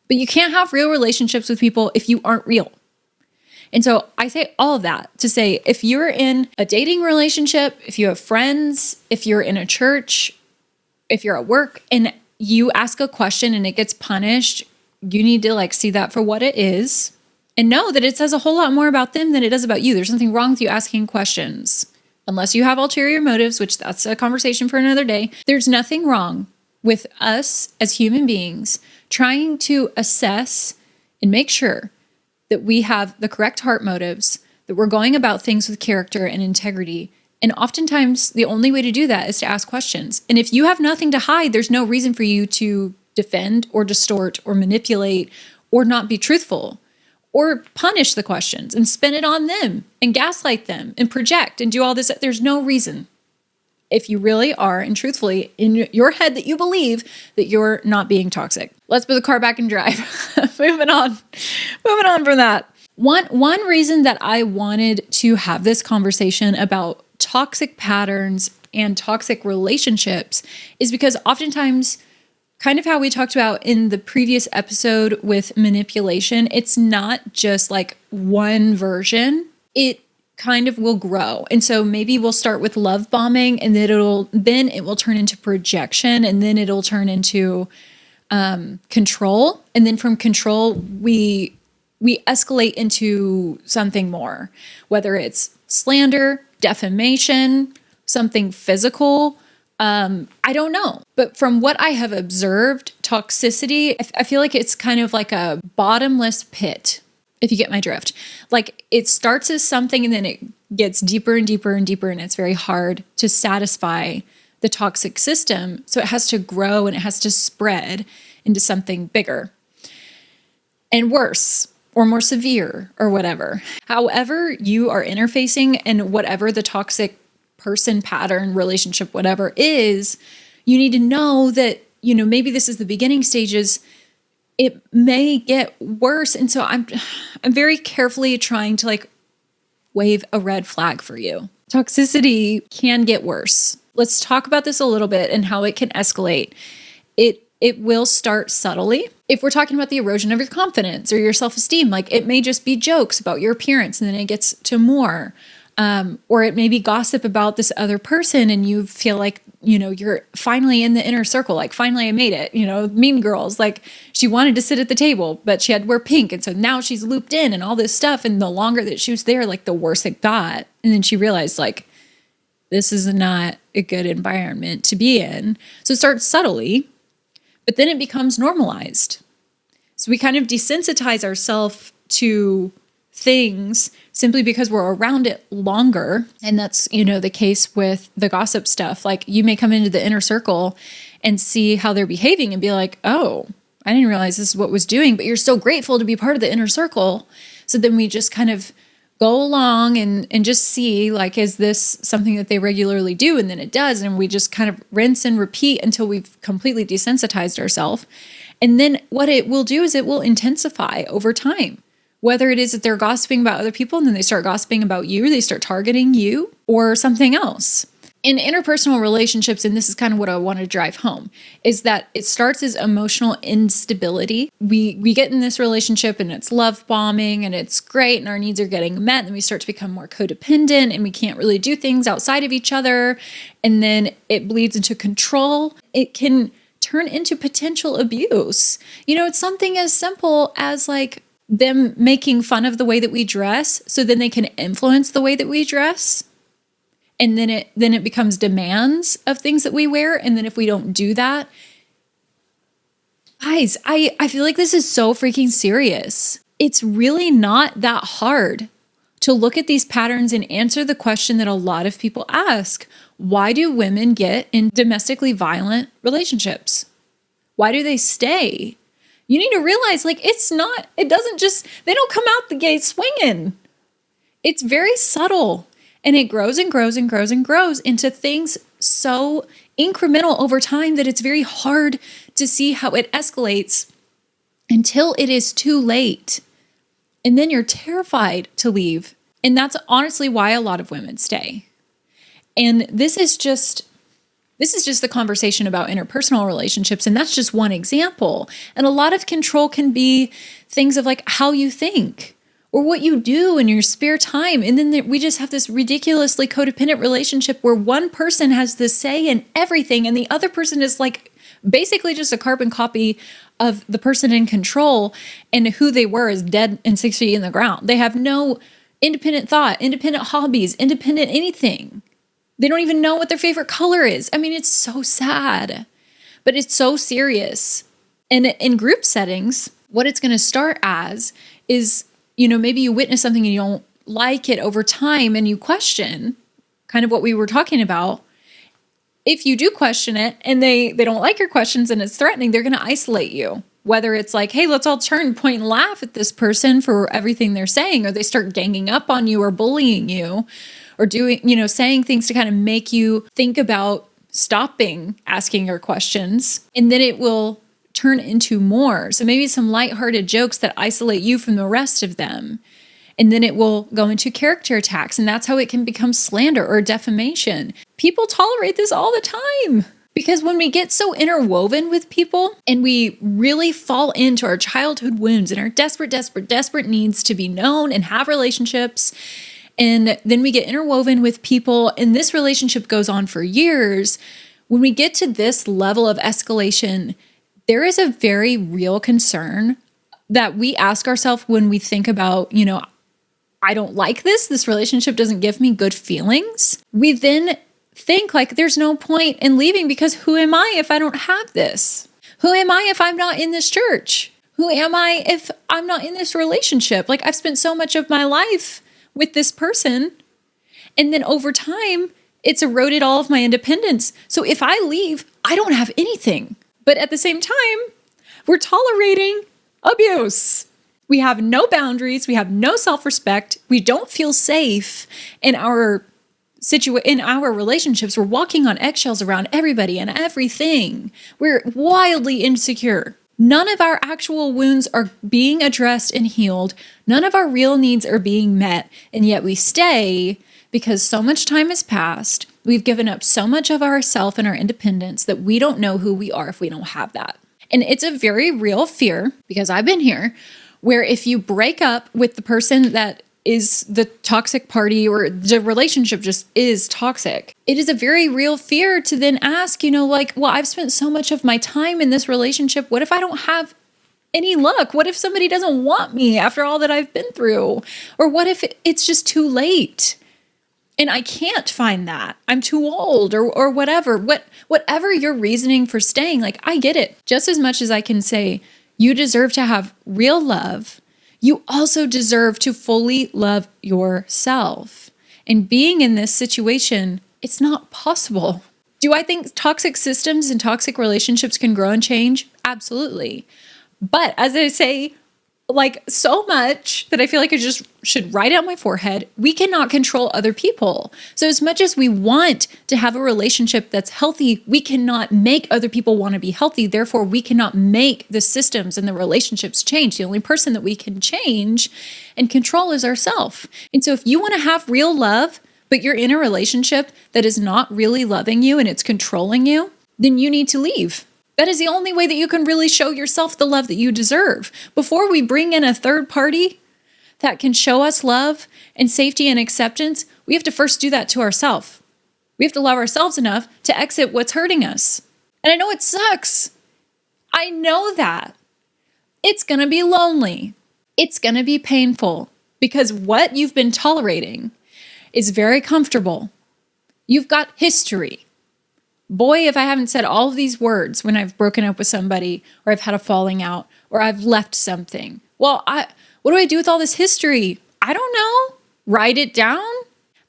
But you can't have real relationships with people if you aren't real. And so I say all of that to say, if you're in a dating relationship, if you have friends, if you're in a church, if you're at work and you ask a question and it gets punished, you need to like see that for what it is and know that it says a whole lot more about them than it does about you. There's nothing wrong with you asking questions. Unless you have ulterior motives, which that's a conversation for another day. There's nothing wrong with us as human beings trying to assess and make sure that we have the correct heart motives, that we're going about things with character and integrity. And oftentimes the only way to do that is to ask questions. And if you have nothing to hide, there's no reason for you to defend or distort or manipulate or not be truthful or punish the questions and spin it on them and gaslight them and project and do all this. There's no reason. If you really are, and truthfully, in your head that you believe that you're not being toxic. Let's put the car back in drive. Moving on from that. One reason that I wanted to have this conversation about toxic patterns and toxic relationships is because oftentimes, kind of how we talked about in the previous episode with manipulation, it's not just like one version. It kind of will grow. And so maybe we'll start with love bombing, and then it will turn into projection, and then it'll turn into control. And then from control, we escalate into something more, whether it's slander, defamation, something physical. I don't know. But from what I have observed, toxicity, I feel like it's kind of like a bottomless pit. If you get my drift. Like it starts as something and then it gets deeper and deeper and deeper, and it's very hard to satisfy the toxic system. So it has to grow and it has to spread into something bigger and worse or more severe or whatever. However you are interfacing and whatever the toxic person, pattern, relationship, whatever is, you need to know that, maybe this is the beginning stages. It may get worse. And so I'm very carefully trying to like wave a red flag for you. Toxicity can get worse. Let's talk about this a little bit and how it can escalate. It will start subtly. If we're talking about the erosion of your confidence or your self-esteem, like it may just be jokes about your appearance and then it gets to more. Or it may be gossip about this other person and you feel like, you're finally in the inner circle. Like finally I made it, Mean Girls, like she wanted to sit at the table, but she had to wear pink. And so now she's looped in and all this stuff. And the longer that she was there, like the worse it got. And then she realized like, this is not a good environment to be in. So it starts subtly, but then it becomes normalized. So we kind of desensitize ourselves to things simply because we're around it longer. And that's, the case with the gossip stuff. Like you may come into the inner circle and see how they're behaving and be like, oh, I didn't realize this is what was doing, but you're so grateful to be part of the inner circle. So then we just kind of go along and just see like, is this something that they regularly do? And then it does. And we just kind of rinse and repeat until we've completely desensitized ourselves. And then what it will do is it will intensify over time. Whether it is that they're gossiping about other people and then they start gossiping about you, they start targeting you, or something else. In interpersonal relationships, and this is kind of what I want to drive home, is that it starts as emotional instability. We get in this relationship and it's love bombing and it's great and our needs are getting met. And we start to become more codependent and we can't really do things outside of each other. And then it bleeds into control. It can turn into potential abuse. It's something as simple as like them making fun of the way that we dress so then they can influence the way that we dress. And then it becomes demands of things that we wear. And then if we don't do that, guys, I feel like this is so freaking serious. It's really not that hard to look at these patterns and answer the question that a lot of people ask. Why do women get in domestically violent relationships? Why do they stay? You need to realize, like, they don't come out the gate swinging. It's very subtle. And it grows and grows and grows and grows into things so incremental over time that it's very hard to see how it escalates until it is too late. And then you're terrified to leave. And that's honestly why a lot of women stay. And this is just the conversation about interpersonal relationships. And that's just one example. And a lot of control can be things of like how you think, or what you do in your spare time. And then we just have this ridiculously codependent relationship where one person has the say in everything and the other person is like basically just a carbon copy of the person in control, and who they were is dead and 6 feet in the ground. They have no independent thought, independent hobbies, independent anything. They don't even know what their favorite color is. I mean, it's so sad, but it's so serious. And in group settings, what it's going to start as is, maybe you witness something and you don't like it over time and you question kind of what we were talking about. If you do question it and they don't like your questions and it's threatening, they're going to isolate you. Whether it's like, hey, let's all turn, point, and laugh at this person for everything they're saying, or they start ganging up on you or bullying you or doing, saying things to kind of make you think about stopping asking your questions. And then it will turn into more. So maybe some lighthearted jokes that isolate you from the rest of them. And then it will go into character attacks. And that's how it can become slander or defamation. People tolerate this all the time. Because when we get so interwoven with people and we really fall into our childhood wounds and our desperate needs to be known and have relationships, and then we get interwoven with people and this relationship goes on for years, when we get to this level of escalation, there is a very real concern that we ask ourselves when we think about, I don't like this. This relationship doesn't give me good feelings. We then think like there's no point in leaving because who am I if I don't have this? Who am I if I'm not in this church? Who am I if I'm not in this relationship? Like I've spent so much of my life with this person. And then over time, it's eroded all of my independence. So if I leave, I don't have anything. But at the same time, we're tolerating abuse. We have no boundaries. We have no self-respect. We don't feel safe in our relationships. We're walking on eggshells around everybody and everything. We're wildly insecure. None of our actual wounds are being addressed and healed. None of our real needs are being met. And yet we stay because so much time has passed. We've given up so much of ourself and our independence that we don't know who we are if we don't have that. And it's a very real fear, because I've been here, where if you break up with the person that is the toxic party or the relationship just is toxic, it is a very real fear to then ask, well, I've spent so much of my time in this relationship. What if I don't have any luck? What if somebody doesn't want me after all that I've been through? Or what if it's just too late? And I can't find that. I'm too old or whatever. Whatever your reasoning for staying, like I get it. Just as much as I can say you deserve to have real love, you also deserve to fully love yourself. And being in this situation, it's not possible. Do I think toxic systems and toxic relationships can grow and change? Absolutely. But as I say, like so much that I feel like I just should write it on my forehead. We cannot control other people. So as much as we want to have a relationship that's healthy, we cannot make other people want to be healthy. Therefore, we cannot make the systems and the relationships change. The only person that we can change and control is ourselves. And so if you want to have real love, but you're in a relationship that is not really loving you and it's controlling you, then you need to leave. That is the only way that you can really show yourself the love that you deserve. Before we bring in a third party that can show us love and safety and acceptance, we have to first do that to ourselves. We have to love ourselves enough to exit what's hurting us. And I know it sucks. I know that. It's going to be lonely. It's going to be painful because what you've been tolerating is very comfortable. You've got history. Boy, if I haven't said all of these words when I've broken up with somebody or I've had a falling out or I've left something. Well, what do I do with all this history? I don't know. Write it down?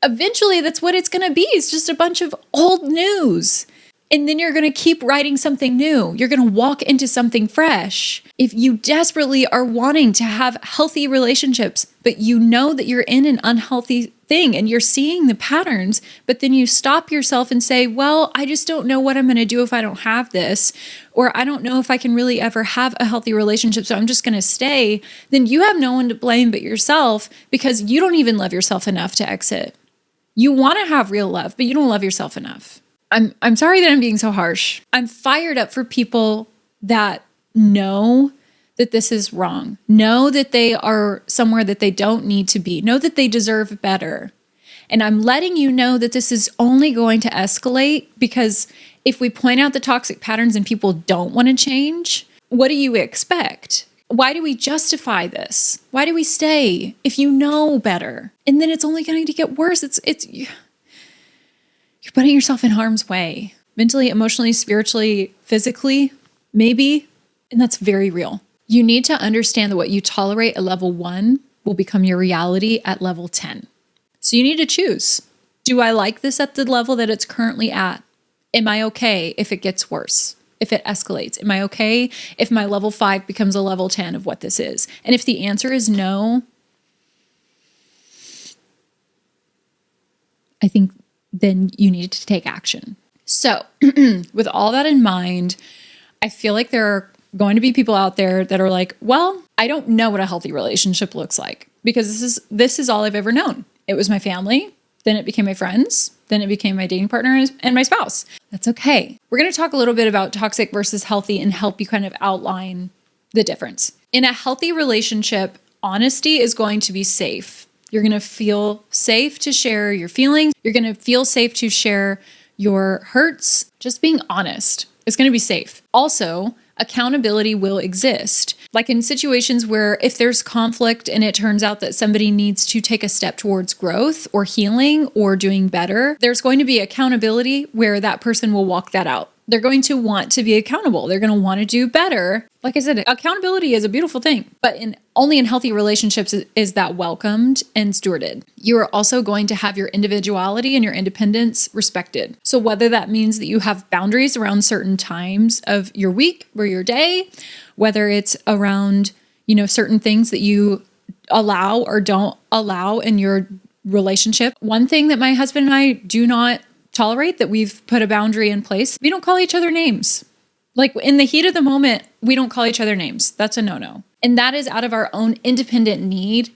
Eventually, that's what it's going to be. It's just a bunch of old news. And then you're going to keep writing something new. You're going to walk into something fresh. If you desperately are wanting to have healthy relationships, but you know that you're in an unhealthy thing and you're seeing the patterns, but then you stop yourself and say, well, I just don't know what I'm going to do if I don't have this, or I don't know if I can really ever have a healthy relationship, so I'm just going to stay, then you have no one to blame but yourself because you don't even love yourself enough to exit. You want to have real love, but you don't love yourself enough. I'm sorry that I'm being so harsh. I'm fired up for people that know that this is wrong, know that they are somewhere that they don't need to be, know that they deserve better. And I'm letting you know that this is only going to escalate because if we point out the toxic patterns and people don't want to change, what do you expect? Why do we justify this? Why do we stay if you know better? And then it's only going to get worse. You're putting yourself in harm's way, mentally, emotionally, spiritually, physically, maybe. And that's very real. You need to understand that what you tolerate at level 1 will become your reality at level 10. So you need to choose. Do I like this at the level that it's currently at? Am I okay if it gets worse? If it escalates? Am I okay if my level 5 becomes a level 10 of what this is? And if the answer is no, I think then you need to take action. So with all that in mind, I feel like there are going to be people out there that are like, well, I don't know what a healthy relationship looks like because this is all I've ever known. It was my family, then it became my friends, then it became my dating partner and my spouse. That's okay. We're going to talk a little bit about toxic versus healthy and help you kind of outline the difference. In a healthy relationship, honesty is going to be safe. You're going to feel safe to share your feelings. You're going to feel safe to share your hurts. Just being honest is going to be safe. Also, accountability will exist. Like in situations where if there's conflict and it turns out that somebody needs to take a step towards growth or healing or doing better, there's going to be accountability where that person will walk that out. They're going to want to be accountable. They're going to want to do better. Like I said, accountability is a beautiful thing, but only in healthy relationships is that welcomed and stewarded. You are also going to have your individuality and your independence respected. So whether that means that you have boundaries around certain times of your week or your day, whether it's around, certain things that you allow or don't allow in your relationship. One thing that my husband and I do not tolerate, that we've put a boundary in place, we don't call each other names. Like in the heat of the moment, we don't call each other names. That's a no-no. And that is out of our own independent need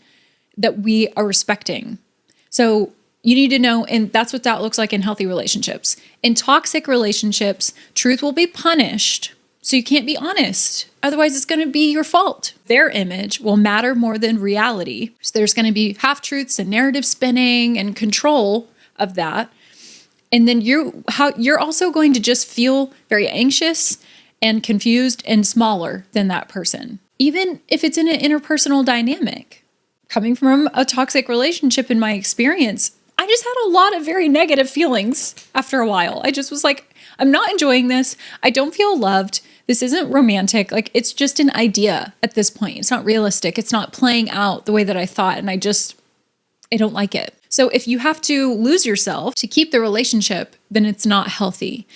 that we are respecting. So you need to know, and that's what that looks like in healthy relationships. In toxic relationships, truth will be punished. So you can't be honest. Otherwise, it's going to be your fault. Their image will matter more than reality. So there's going to be half-truths and narrative spinning and control of that. And then you're also going to just feel very anxious and confused and smaller than that person, even if it's in an interpersonal dynamic. Coming from a toxic relationship, in my experience, I just had a lot of very negative feelings after a while. I just was like, I'm not enjoying this. I don't feel loved. This isn't romantic. Like, it's just an idea at this point. It's not realistic. It's not playing out the way that I thought. And I don't like it. So if you have to lose yourself to keep the relationship, then it's not healthy.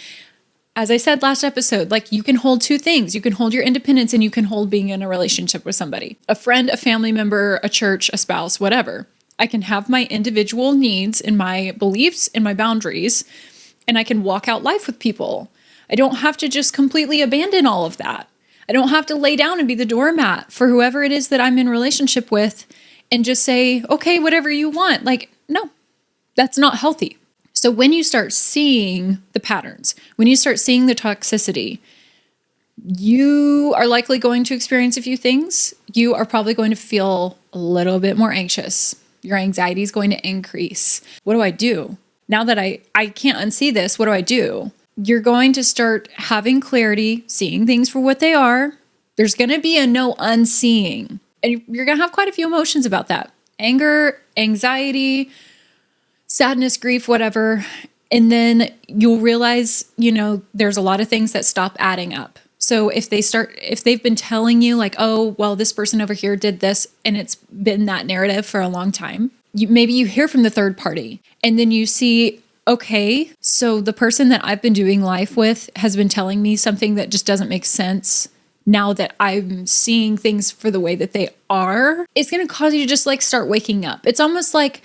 As I said last episode, like you can hold two things. You can hold your independence and you can hold being in a relationship with somebody, a friend, a family member, a church, a spouse, whatever. I can have my individual needs and my beliefs and my boundaries, and I can walk out life with people. I don't have to just completely abandon all of that. I don't have to lay down and be the doormat for whoever it is that I'm in relationship with and just say, okay, whatever you want. Like, no, that's not healthy. So when you start seeing the patterns, when you start seeing the toxicity, you are likely going to experience a few things. You are probably going to feel a little bit more anxious. Your anxiety is going to increase. What do I do? Now that I can't unsee this, what do I do? You're going to start having clarity, seeing things for what they are. There's going to be a no unseeing. And you're going to have quite a few emotions about that. Anger, anxiety, sadness, grief, whatever. And then you'll realize, there's a lot of things that stop adding up. So if they've been telling you like, oh, well, this person over here did this, and it's been that narrative for a long time, maybe you hear from the third party and then you see, okay, so the person that I've been doing life with has been telling me something that just doesn't make sense. Now that I'm seeing things for the way that they are, it's going to cause you to just like start waking up. It's almost like,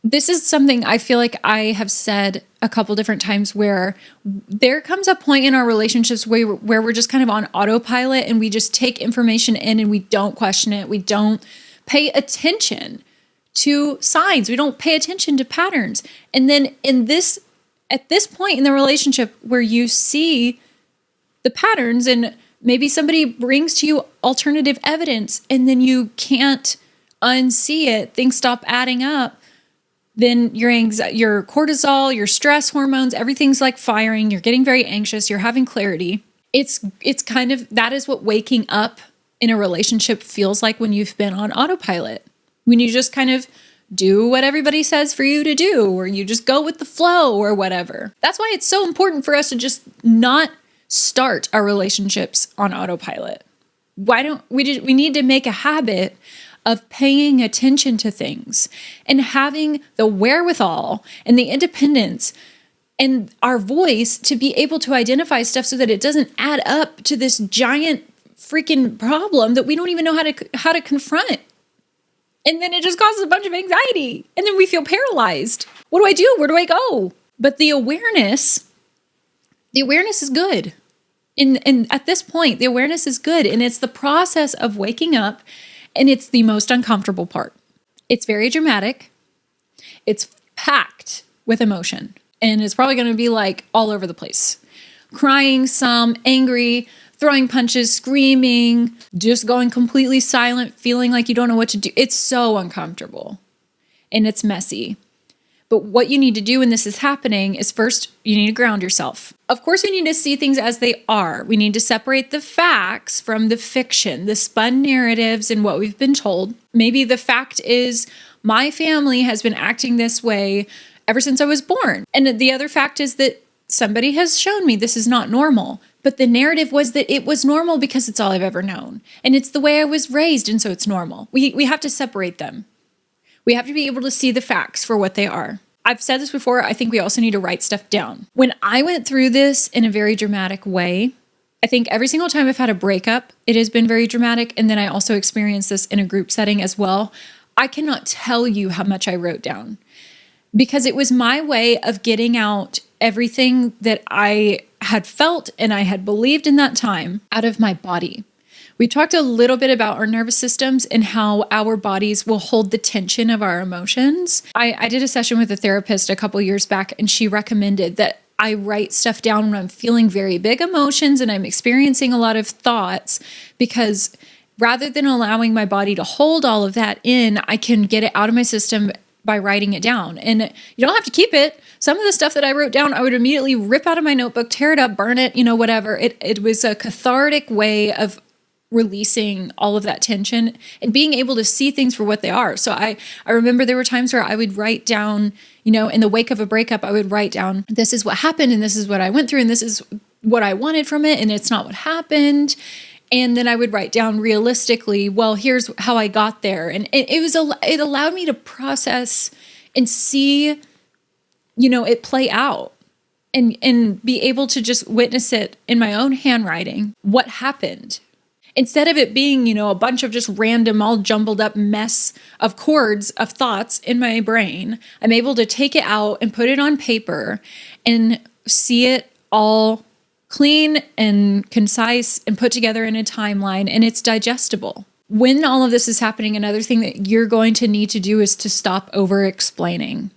this is something I feel like I have said a couple different times, where there comes a point in our relationships where we're just kind of on autopilot and we just take information in and we don't question it. We don't pay attention to signs. We don't pay attention to patterns. And then at this point in the relationship where you see the patterns and maybe somebody brings to you alternative evidence and then you can't unsee it, things stop adding up. Then your cortisol, your stress hormones, everything's like firing. You're getting very anxious. You're having clarity. It's kind of, that is what waking up in a relationship feels like when you've been on autopilot. When you just kind of do what everybody says for you to do, or you just go with the flow or whatever. That's why it's so important for us to just not start our relationships on autopilot. We need to make a habit of paying attention to things and having the wherewithal and the independence and our voice to be able to identify stuff so that it doesn't add up to this giant freaking problem that we don't even know how to confront. And then it just causes a bunch of anxiety. And then we feel paralyzed. What do I do? Where do I go? But the awareness is good. And at this point, the awareness is good. And it's the process of waking up. And it's the most uncomfortable part. It's very dramatic. It's packed with emotion. And it's probably going to be like all over the place. Crying some, angry, throwing punches, screaming, just going completely silent, feeling like you don't know what to do. It's so uncomfortable. And it's messy. But what you need to do when this is happening is, first, you need to ground yourself. Of course, we need to see things as they are. We need to separate the facts from the fiction, the spun narratives and what we've been told. Maybe the fact is my family has been acting this way ever since I was born. And the other fact is that somebody has shown me this is not normal. But the narrative was that it was normal because it's all I've ever known. And it's the way I was raised, and so it's normal. We have to separate them. We have to be able to see the facts for what they are. I've said this before. I think we also need to write stuff down. When I went through this in a very dramatic way, I think every single time I've had a breakup, it has been very dramatic. And then I also experienced this in a group setting as well. I cannot tell you how much I wrote down because it was my way of getting out everything that I had felt and I had believed in that time out of my body. We talked a little bit about our nervous systems and how our bodies will hold the tension of our emotions. I did a session with a therapist a couple years back, and she recommended that I write stuff down when I'm feeling very big emotions and I'm experiencing a lot of thoughts, because rather than allowing my body to hold all of that in, I can get it out of my system by writing it down. And you don't have to keep it. Some of the stuff that I wrote down, I would immediately rip out of my notebook, tear it up, burn it, whatever. It was a cathartic way of releasing all of that tension and being able to see things for what they are. So I remember there were times where I would write down, in the wake of a breakup, I would write down, this is what happened and this is what I went through and this is what I wanted from it and it's not what happened. And then I would write down realistically, well, here's how I got there. And it allowed me to process and see, it play out. and be able to just witness it in my own handwriting, what happened. Instead of it being, a bunch of just random, all jumbled up mess of chords of thoughts in my brain, I'm able to take it out and put it on paper and see it all clean and concise and put together in a timeline, and it's digestible. When all of this is happening, another thing that you're going to need to do is to stop over-explaining.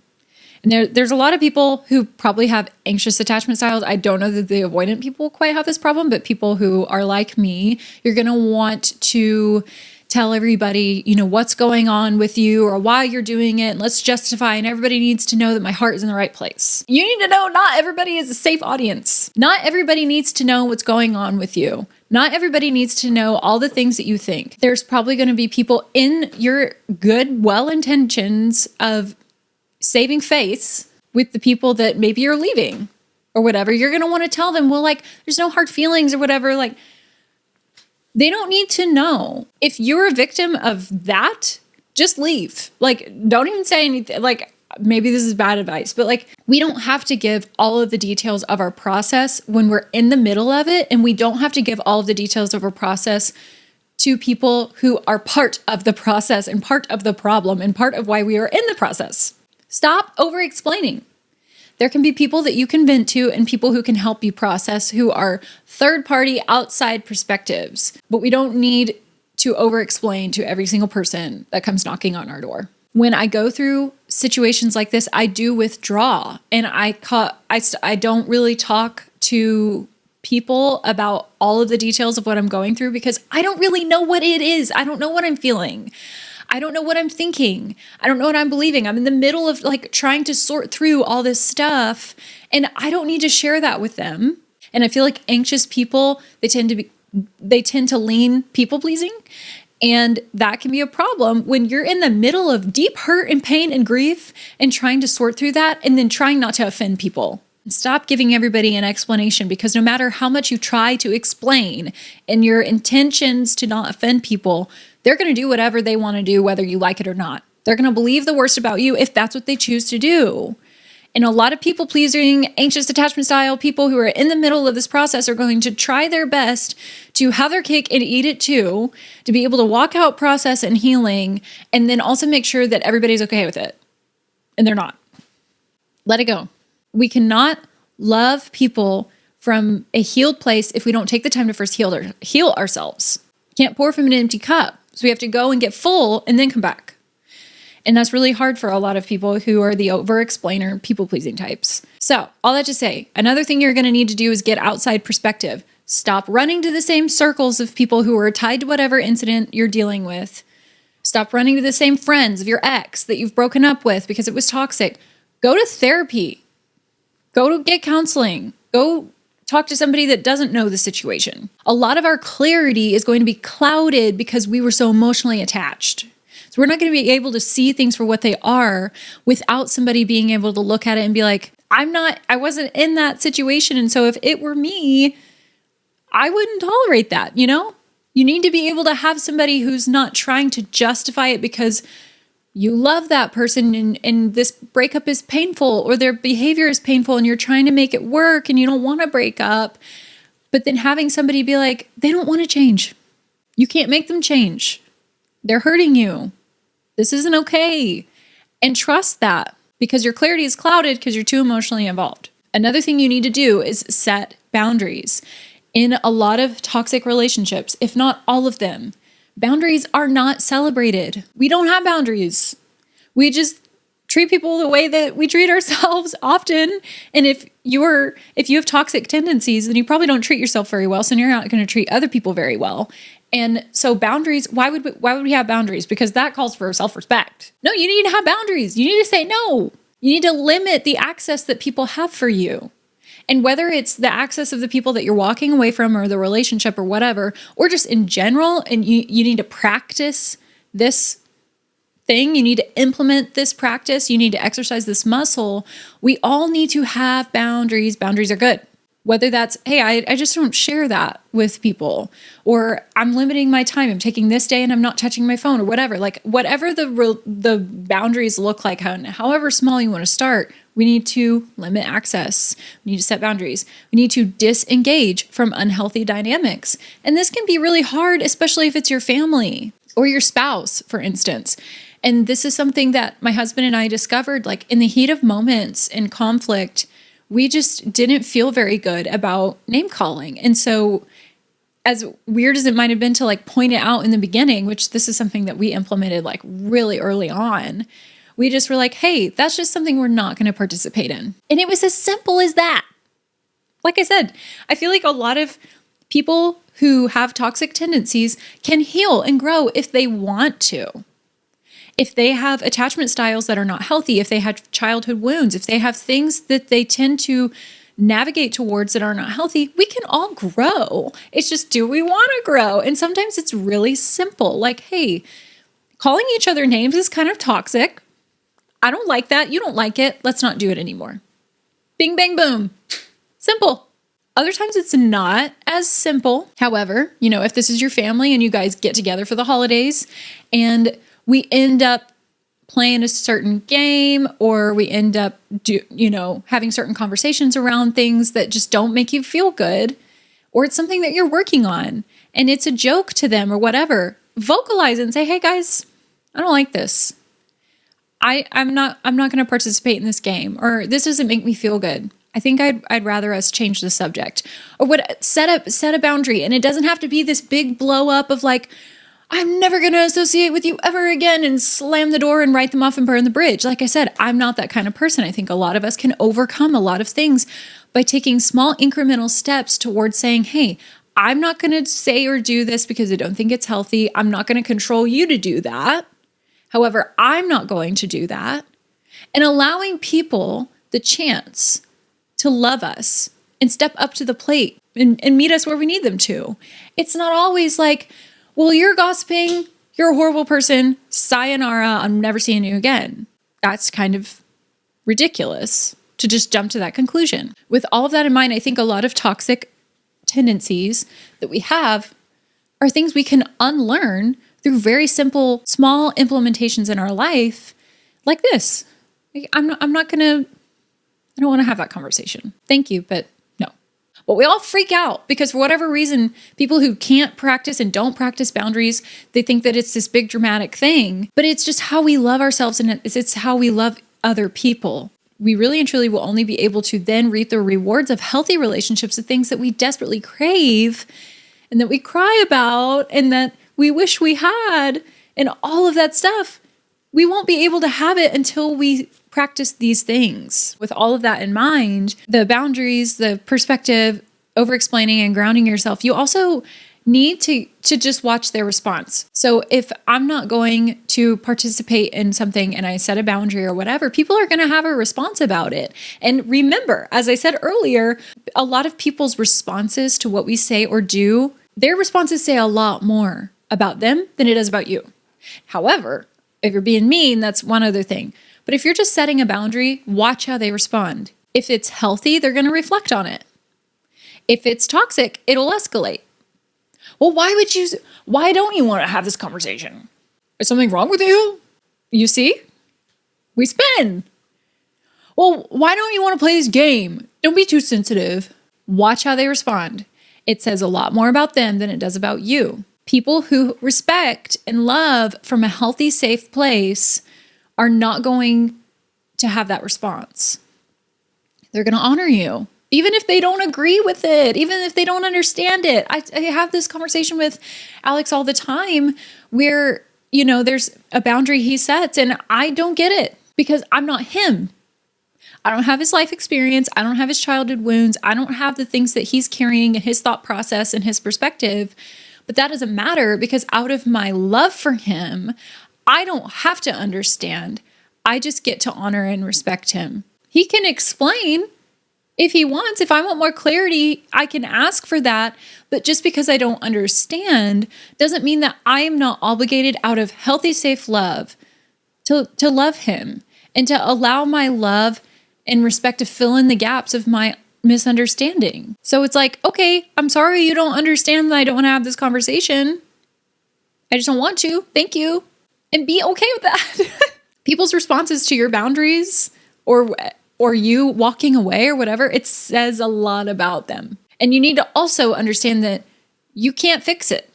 And there's a lot of people who probably have anxious attachment styles. I don't know that the avoidant people quite have this problem, but people who are like me, you're going to want to tell everybody, what's going on with you or why you're doing it. And let's justify, and everybody needs to know that my heart is in the right place. You need to know not everybody is a safe audience. Not everybody needs to know what's going on with you. Not everybody needs to know all the things that you think. There's probably going to be people in your good, well-intentions of saving face with the people that maybe you're leaving or whatever. You're going to want to tell them, well, there's no hard feelings or whatever. They don't need to know. If you're a victim of that, just leave. Don't even say anything. Maybe this is bad advice, but we don't have to give all of the details of our process when we're in the middle of it. And we don't have to give all of the details of our process to people who are part of the process and part of the problem and part of why we are in the process. Stop over-explaining. There can be people that you can vent to and people who can help you process who are third-party outside perspectives, but we don't need to over-explain to every single person that comes knocking on our door. When I go through situations like this, I do withdraw, and I don't really talk to people about all of the details of what I'm going through because I don't really know what it is. I don't know what I'm feeling. I don't know what I'm thinking. I don't know what I'm believing. I'm in the middle of trying to sort through all this stuff, and I don't need to share that with them. And I feel like anxious people, they tend to lean people pleasing. And that can be a problem when you're in the middle of deep hurt and pain and grief and trying to sort through that and then trying not to offend people. Stop giving everybody an explanation, because no matter how much you try to explain and your intentions to not offend people, they're going to do whatever they want to do, whether you like it or not. They're going to believe the worst about you if that's what they choose to do. And a lot of people pleasing, anxious attachment style people who are in the middle of this process are going to try their best to have their cake and eat it too, to be able to walk out process and healing, and then also make sure that everybody's okay with it. And they're not. Let it go. We cannot love people from a healed place if we don't take the time to first heal ourselves. Can't pour from an empty cup. So we have to go and get full and then come back. And that's really hard for a lot of people who are the over-explainer, people-pleasing types. So all that to say, another thing you're going to need to do is get outside perspective. Stop running to the same circles of people who are tied to whatever incident you're dealing with. Stop running to the same friends of your ex that you've broken up with because it was toxic. Go to therapy. Go to get counseling. Go talk to somebody that doesn't know the situation. A lot of our clarity is going to be clouded because we were so emotionally attached. So we're not going to be able to see things for what they are without somebody being able to look at it and be like, I wasn't in that situation. And so if it were me, I wouldn't tolerate that, You need to be able to have somebody who's not trying to justify it because you love that person and this breakup is painful or their behavior is painful and you're trying to make it work and you don't want to break up. But then having somebody be like, they don't want to change. You can't make them change. They're hurting you. This isn't okay. And trust that, because your clarity is clouded because you're too emotionally involved. Another thing you need to do is set boundaries. In a lot of toxic relationships, if not all of them, boundaries are not celebrated. We don't have boundaries. We just treat people the way that we treat ourselves often. And if you have toxic tendencies, then you probably don't treat yourself very well. So you're not going to treat other people very well. And so boundaries, why would we have boundaries? Because that calls for self-respect. No, you need to have boundaries. You need to say no. You need to limit the access that people have for you. And whether it's the access of the people that you're walking away from or the relationship or whatever, or just in general, and you need to practice this thing, you need to implement this practice, you need to exercise this muscle. We all need to have boundaries. Boundaries are good. Whether that's, hey, I just don't share that with people, or I'm limiting my time, I'm taking this day and I'm not touching my phone or whatever. Like whatever the boundaries look like, however small you want to start, We need to limit access. We need to set boundaries. We need to disengage from unhealthy dynamics. And this can be really hard, especially if it's your family or your spouse, for instance. And this is something that my husband and I discovered, like in the heat of moments and conflict, we just didn't feel very good about name calling. And so as weird as it might have been to like point it out in the beginning, which this is something that we implemented like really early on, we just were like, hey, that's just something we're not going to participate in. And it was as simple as that. Like I said, I feel like a lot of people who have toxic tendencies can heal and grow if they want to. If they have attachment styles that are not healthy, if they had childhood wounds, if they have things that they tend to navigate towards that are not healthy, we can all grow. It's just, do we want to grow? And sometimes it's really simple. Like, hey, calling each other names is kind of toxic. I don't like that. You don't like it. Let's not do it anymore. Bing, bang, boom. Simple. Other times it's not as simple. However, if this is your family and you guys get together for the holidays and we end up playing a certain game, or we end up, having certain conversations around things that just don't make you feel good, or it's something that you're working on and it's a joke to them or whatever, vocalize and say, hey guys, I don't like this. I'm not going to participate in this game, or this doesn't make me feel good. I think I'd rather us change the subject, or set a boundary. And it doesn't have to be this big blow up of like, I'm never going to associate with you ever again and slam the door and write them off and burn the bridge. Like I said, I'm not that kind of person. I think a lot of us can overcome a lot of things by taking small incremental steps towards saying, hey, I'm not going to say or do this because I don't think it's healthy. I'm not going to control you to do that. However, I'm not going to do that. And allowing people the chance to love us and step up to the plate and meet us where we need them to. It's not always like, well, you're gossiping, you're a horrible person, sayonara, I'm never seeing you again. That's kind of ridiculous to just jump to that conclusion. With all of that in mind, I think a lot of toxic tendencies that we have are things we can unlearn through very simple, small implementations in our life like this. I don't want to have that conversation. Thank you, but no. But we all freak out because for whatever reason, people who can't practice and don't practice boundaries, they think that it's this big dramatic thing, but it's just how we love ourselves and it's how we love other people. We really and truly will only be able to then reap the rewards of healthy relationships, the things that we desperately crave and that we cry about and that we wish we had and all of that stuff. We won't be able to have it until we practice these things. With all of that in mind, the boundaries, the perspective, over-explaining and grounding yourself, you also need to just watch their response. So if I'm not going to participate in something and I set a boundary or whatever, people are going to have a response about it. And remember, as I said earlier, a lot of people's responses to what we say or do, their responses say a lot more about them than it does about you. However, if you're being mean, that's one other thing. But if you're just setting a boundary, watch how they respond. If it's healthy, they're going to reflect on it. If it's toxic, it'll escalate. Well, why don't you want to have this conversation? Is something wrong with you? You see? We spin. Well, why don't you want to play this game? Don't be too sensitive. Watch how they respond. It says a lot more about them than it does about you. People who respect and love from a healthy, safe place are not going to have that response. They're going to honor you, even if they don't agree with it, even if they don't understand it. I have this conversation with Alex all the time where, there's a boundary he sets and I don't get it because I'm not him. I don't have his life experience. I don't have his childhood wounds. I don't have the things that he's carrying in his thought process and his perspective. But that doesn't matter because out of my love for him, I don't have to understand. I just get to honor and respect him. He can explain if he wants. If I want more clarity, I can ask for that. But just because I don't understand doesn't mean that I am not obligated out of healthy, safe love to love him and to allow my love and respect to fill in the gaps of my misunderstanding. So it's like, okay, I'm sorry you don't understand that I don't want to have this conversation. I just don't want to. Thank you. And be okay with that. People's responses to your boundaries or or you walking away or whatever, it says a lot about them. And you need to also understand that you can't fix it.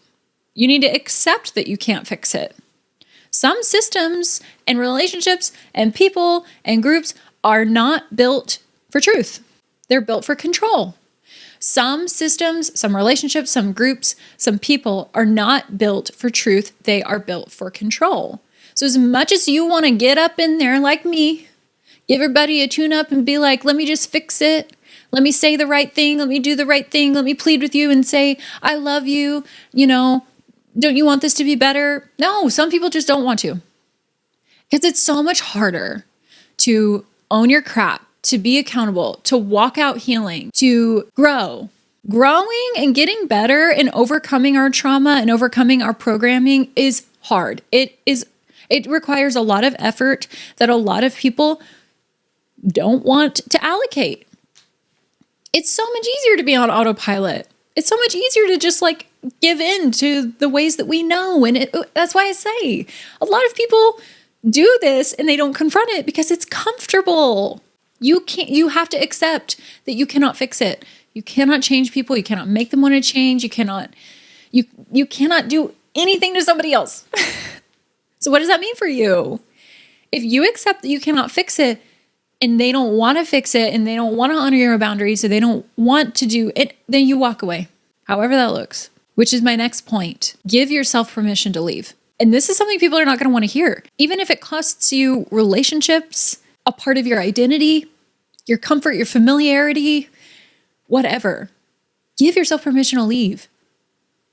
You need to accept that you can't fix it. Some systems and relationships and people and groups are not built for truth. They're built for control. Some systems, some relationships, some groups, some people are not built for truth. They are built for control. So as much as you want to get up in there like me, give everybody a tune up and be like, let me just fix it. Let me say the right thing. Let me do the right thing. Let me plead with you and say, I love you. Don't you want this to be better? No, some people just don't want to. Because it's so much harder to own your crap, to be accountable, to walk out healing, to grow. Growing and getting better and overcoming our trauma and overcoming our programming is hard. It requires a lot of effort that a lot of people don't want to allocate. It's so much easier to be on autopilot. It's so much easier to just give in to the ways that we know. And that's why I say a lot of people do this and they don't confront it because it's comfortable. You have to accept that you cannot fix it. You cannot change people. You cannot make them want to change. You cannot do anything to somebody else. So what does that mean for you? If you accept that you cannot fix it and they don't want to fix it and they don't want to honor your boundaries, so they don't want to do it, then you walk away, however that looks, which is my next point. Give yourself permission to leave. And this is something people are not going to want to hear. Even if it costs you relationships, a part of your identity, your comfort, your familiarity, whatever. Give yourself permission to leave.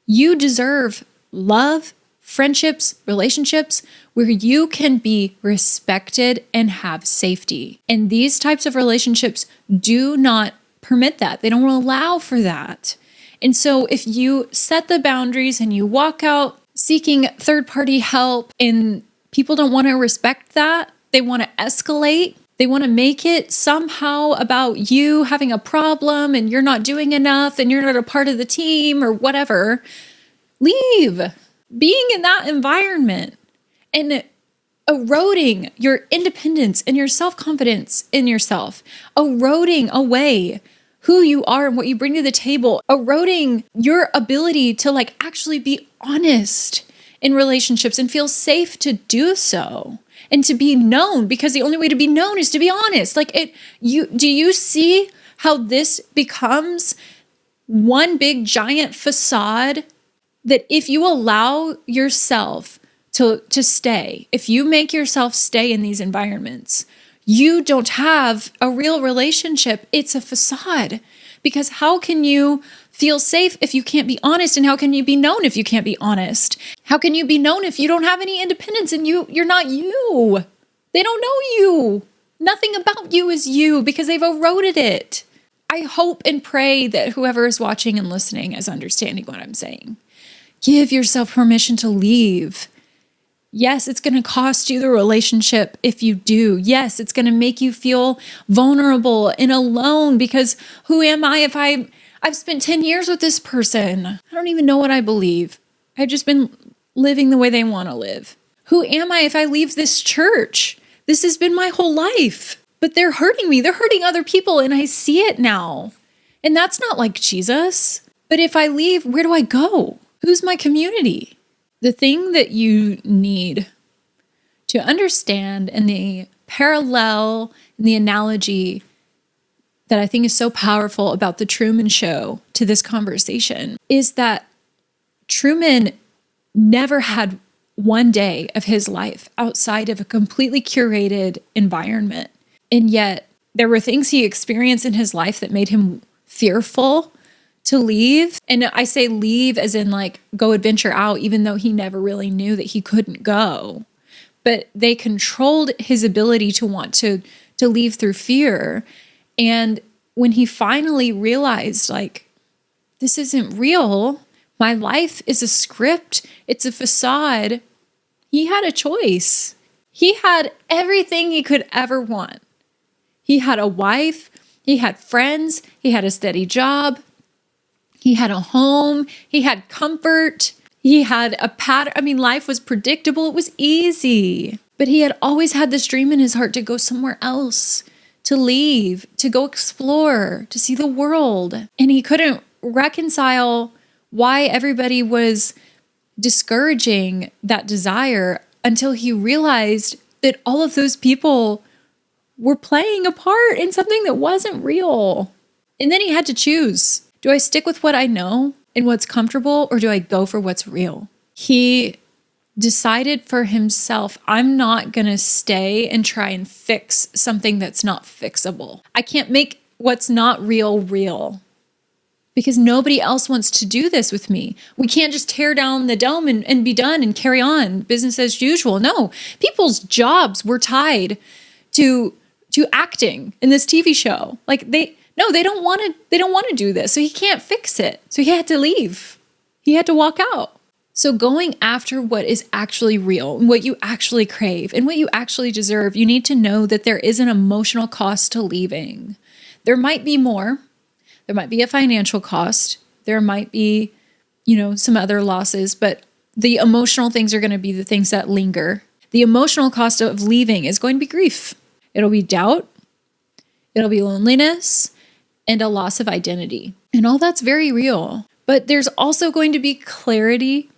You deserve love, friendships, relationships where you can be respected and have safety. And these types of relationships do not permit that. They don't allow for that. And so if you set the boundaries and you walk out seeking third-party help and people don't want to respect that, they want to escalate, they want to make it somehow about you having a problem and you're not doing enough and you're not a part of the team or whatever, leave. Being in that environment and eroding your independence and your self-confidence in yourself, eroding away who you are and what you bring to the table, eroding your ability to actually be honest in relationships and feel safe to do so and to be known, because the only way to be known is to be honest. Do you see how this becomes one big giant facade? That if you allow yourself to stay, if you make yourself stay in these environments, you don't have a real relationship. It's a facade. Because how can you feel safe if you can't be honest? And how can you be known if you can't be honest? How can you be known if you don't have any independence and you're not you? They don't know you. Nothing about you is you because they've eroded it. I hope and pray that whoever is watching and listening is understanding what I'm saying. Give yourself permission to leave. Yes, it's going to cost you the relationship if you do. Yes, it's going to make you feel vulnerable and alone because who am I if I've spent 10 years with this person? I don't even know what I believe. I've just been living the way they want to live. Who am I if I leave this church? This has been my whole life, but they're hurting me. They're hurting other people and I see it now. And that's not like Jesus. But if I leave, where do I go? Who's my community? The thing that you need to understand and the parallel and the analogy that I think is so powerful about the Truman Show to this conversation is that Truman never had one day of his life outside of a completely curated environment. And yet there were things he experienced in his life that made him fearful to leave. And I say leave as in go adventure out, even though he never really knew that he couldn't go. But they controlled his ability to want to leave through fear. And when he finally realized this isn't real, my life is a script, it's a facade, he had a choice. He had everything he could ever want. He had a wife, he had friends, he had a steady job, he had a home, he had comfort, he had a pattern. Life was predictable, it was easy. But he had always had this dream in his heart to go somewhere else, to leave, to go explore, to see the world. And he couldn't reconcile why everybody was discouraging that desire until he realized that all of those people were playing a part in something that wasn't real. And then he had to choose. Do I stick with what I know and what's comfortable, or do I go for what's real? He decided for himself, I'm not going to stay and try and fix something that's not fixable. I can't make what's not real real, because nobody else wants to do this with me. We can't just tear down the dome and be done and carry on business as usual. No, people's jobs were tied to acting in this TV show. Like they don't want to do this. So he can't fix it. So he had to leave. He had to walk out. So going after what is actually real, what you actually crave, and what you actually deserve, you need to know that there is an emotional cost to leaving. There might be more. There might be a financial cost. There might be, some other losses, but the emotional things are going to be the things that linger. The emotional cost of leaving is going to be grief. It'll be doubt. It'll be loneliness and a loss of identity. And all that's very real. But there's also going to be clarity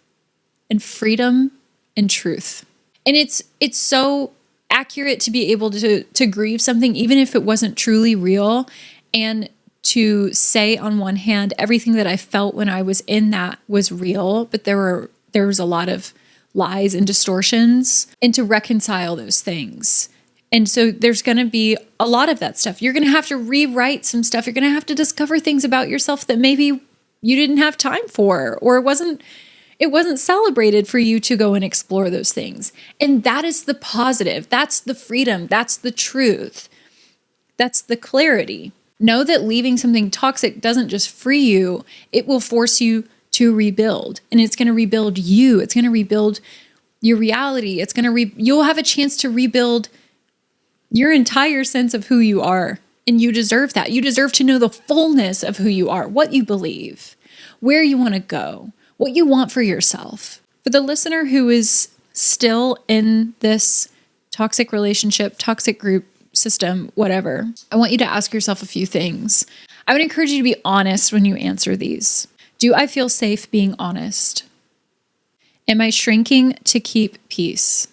and freedom and truth. And it's so accurate to be able to grieve something, even if it wasn't truly real, and to say on one hand, everything that I felt when I was in that was real, but there was a lot of lies and distortions, and to reconcile those things. And so there's going to be a lot of that stuff. You're going to have to rewrite some stuff. You're going to have to discover things about yourself that maybe you didn't have time for, or it wasn't celebrated for you to go and explore those things. And that is the positive. That's the freedom. That's the truth. That's the clarity. Know that leaving something toxic doesn't just free you. It will force you to rebuild. And it's going to rebuild you. It's going to rebuild your reality. You'll have a chance to rebuild your entire sense of who you are. And you deserve that. You deserve to know the fullness of who you are, what you believe, where you want to go, what you want for yourself. For the listener who is still in this toxic relationship, toxic group system, whatever, I want you to ask yourself a few things. I would encourage you to be honest when you answer these. Do I feel safe being honest? Am I shrinking to keep peace?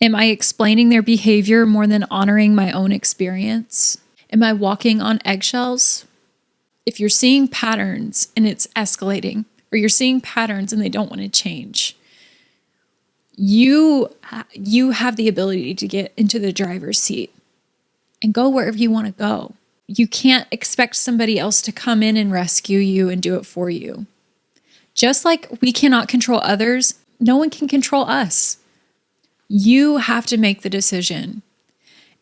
Am I explaining their behavior more than honoring my own experience? Am I walking on eggshells? If you're seeing patterns and it's escalating, or you're seeing patterns and they don't want to change, you have the ability to get into the driver's seat and go wherever you want to go. You can't expect somebody else to come in and rescue you and do it for you. Just like we cannot control others, no one can control us. You have to make the decision.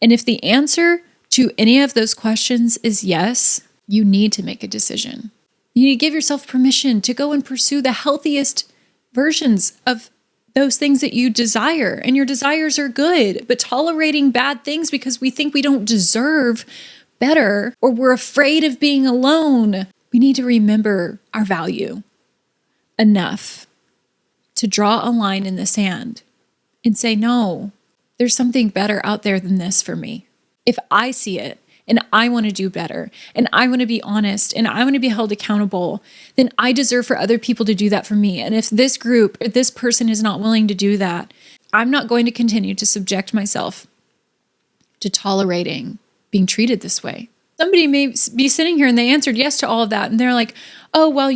And if the answer to any of those questions is yes, you need to make a decision. You need to give yourself permission to go and pursue the healthiest versions of those things that you desire. And your desires are good, but tolerating bad things because we think we don't deserve better, or we're afraid of being alone, we need to remember our value enough to draw a line in the sand and say, no, there's something better out there than this for me. If I see it, and I want to do better, and I want to be honest, and I want to be held accountable, then I deserve for other people to do that for me. And if this group or this person is not willing to do that, I'm not going to continue to subject myself to tolerating being treated this way. Somebody may be sitting here and they answered yes to all of that, and they're like, oh, well,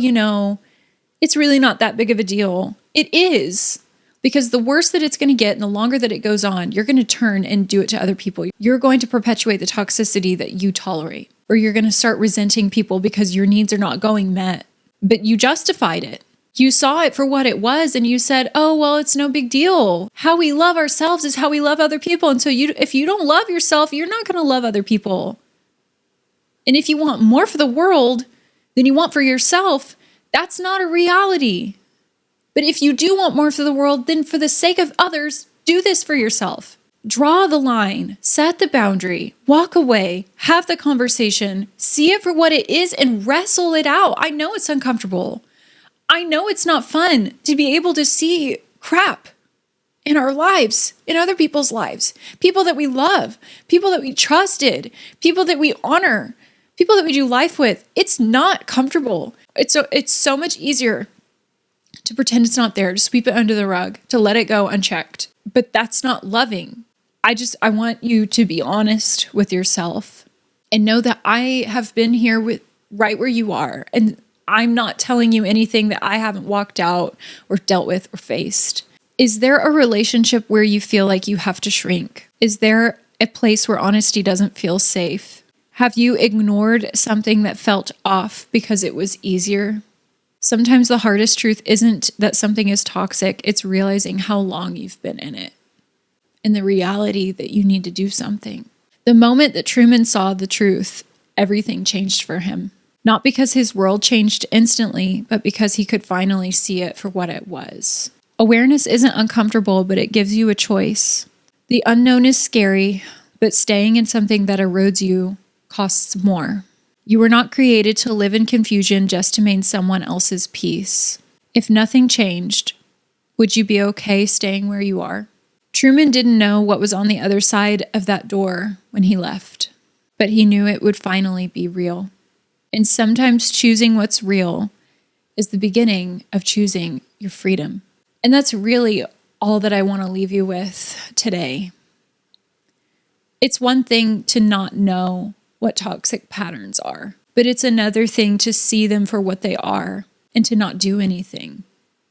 it's really not that big of a deal. It is. Because the worse that it's going to get and the longer that it goes on, you're going to turn and do it to other people. You're going to perpetuate the toxicity that you tolerate, or you're going to start resenting people because your needs are not going met. But you justified it. You saw it for what it was and you said, oh, well, it's no big deal. How we love ourselves is how we love other people. And so if you don't love yourself, you're not going to love other people. And if you want more for the world than you want for yourself, that's not a reality. But if you do want more for the world, then for the sake of others, do this for yourself. Draw the line, set the boundary, walk away, have the conversation, see it for what it is, and wrestle it out. I know it's uncomfortable. I know it's not fun to be able to see crap. in our lives, in other people's lives, people that we love, people that we trusted, people that we honor, people that we do life with. It's not comfortable. It's so much easier to pretend it's not there, to sweep it under the rug, to let it go unchecked. But that's not loving. I want you to be honest with yourself and know that I have been here with right where you are. And I'm not telling you anything that I haven't walked out or dealt with or faced. Is there a relationship where you feel like you have to shrink? Is there a place where honesty doesn't feel safe? Have you ignored something that felt off because it was easier? Sometimes the hardest truth isn't that something is toxic, it's realizing how long you've been in it and the reality that you need to do something. The moment that Truman saw the truth, everything changed for him. Not because his world changed instantly, but because he could finally see it for what it was. Awareness isn't uncomfortable, but it gives you a choice. The unknown is scary, but staying in something that erodes you costs more. You were not created to live in confusion just to maintain someone else's peace. If nothing changed, would you be okay staying where you are? Truman didn't know what was on the other side of that door when he left, but he knew it would finally be real. And sometimes choosing what's real is the beginning of choosing your freedom. And that's really all that I want to leave you with today. It's one thing to not know what toxic patterns are, but it's another thing to see them for what they are and to not do anything,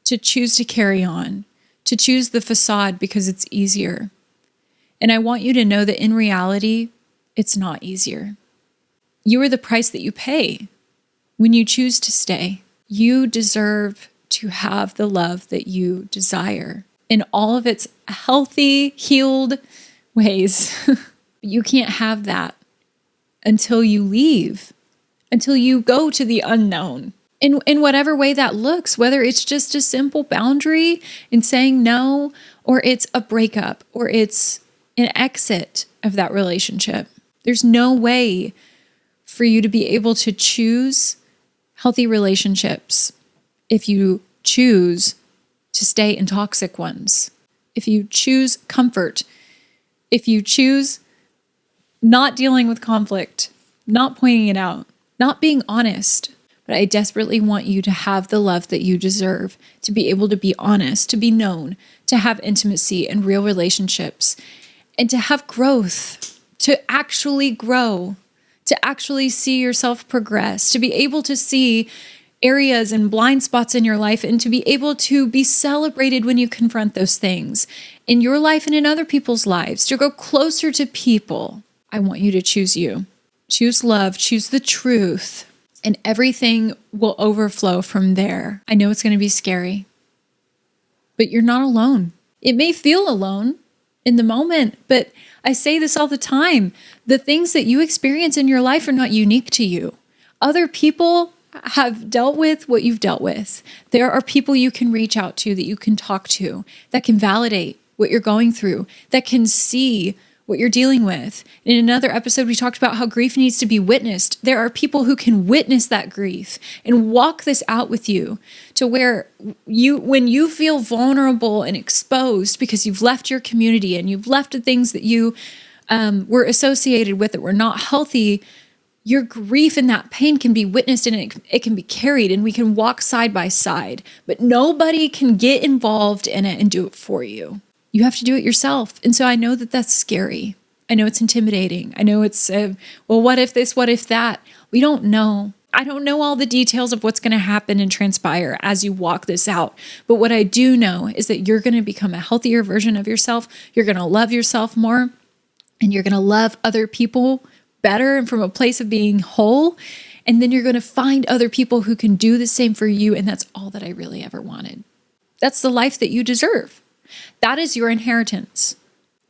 to choose to carry on, to choose the facade because it's easier. And I want you to know that in reality, it's not easier. You are the price that you pay when you choose to stay. You deserve to have the love that you desire in all of its healthy, healed ways. You can't have that until you leave, until you go to the unknown. In whatever way that looks, whether it's just a simple boundary in saying no, or it's a breakup, or it's an exit of that relationship. There's no way for you to be able to choose healthy relationships if you choose to stay in toxic ones, if you choose comfort, if you choose not dealing with conflict, not pointing it out, not being honest. But I desperately want you to have the love that you deserve, to be able to be honest, to be known, to have intimacy and real relationships, and to have growth, to actually grow, to actually see yourself progress, to be able to see areas and blind spots in your life, and to be able to be celebrated when you confront those things in your life and in other people's lives, to go closer to people. I want you to choose you. Choose love, choose the truth, and everything will overflow from there. I know it's going to be scary, but you're not alone. It may feel alone in the moment, but I say this all the time. The things that you experience in your life are not unique to you. Other people have dealt with what you've dealt with. There are people you can reach out to, that you can talk to, that can validate what you're going through, that can see what you're dealing with. In another episode, we talked about how grief needs to be witnessed. There are people who can witness that grief and walk this out with you to where when you feel vulnerable and exposed because you've left your community and you've left the things that you were associated with that were not healthy, your grief and that pain can be witnessed and it can be carried, and we can walk side by side, but nobody can get involved in it and do it for you. You have to do it yourself. And so I know that that's scary. I know it's intimidating. I know it's, well, what if this, what if that? We don't know. I don't know all the details of what's going to happen and transpire as you walk this out. But what I do know is that you're going to become a healthier version of yourself. You're going to love yourself more, and you're going to love other people better and from a place of being whole. And then you're going to find other people who can do the same for you. And that's all that I really ever wanted. That's the life that you deserve. That is your inheritance.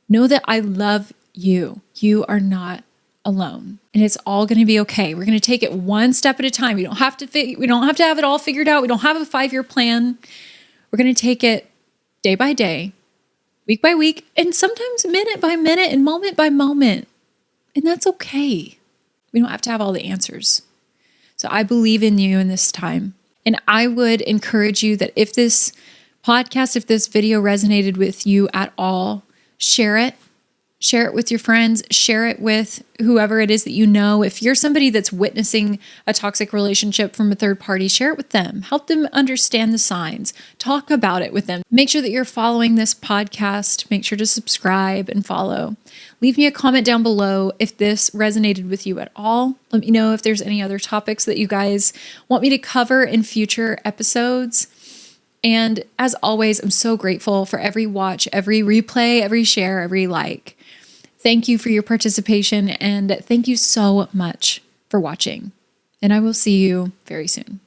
Know that I love you. You are not alone, and it's all going to be okay. We're going to take it one step at a time. We don't have to have it all figured out. We don't have a 5-year plan. We're going to take it day by day, week by week, and sometimes minute by minute and moment by moment. And that's okay. We don't have to have all the answers. So I believe in you in this time. And I would encourage you that if this podcast. If this video resonated with you at all, share it. Share it with your friends. Share it with whoever it is that you know. If you're somebody that's witnessing a toxic relationship from a third party, share it with them. Help them understand the signs. Talk about it with them. Make sure that you're following this podcast. Make sure to subscribe and follow. Leave me a comment down below if this resonated with you at all. Let me know if there's any other topics that you guys want me to cover in future episodes. And as always, I'm so grateful for every watch, every replay, every share, every like. Thank you for your participation, and thank you so much for watching. And I will see you very soon.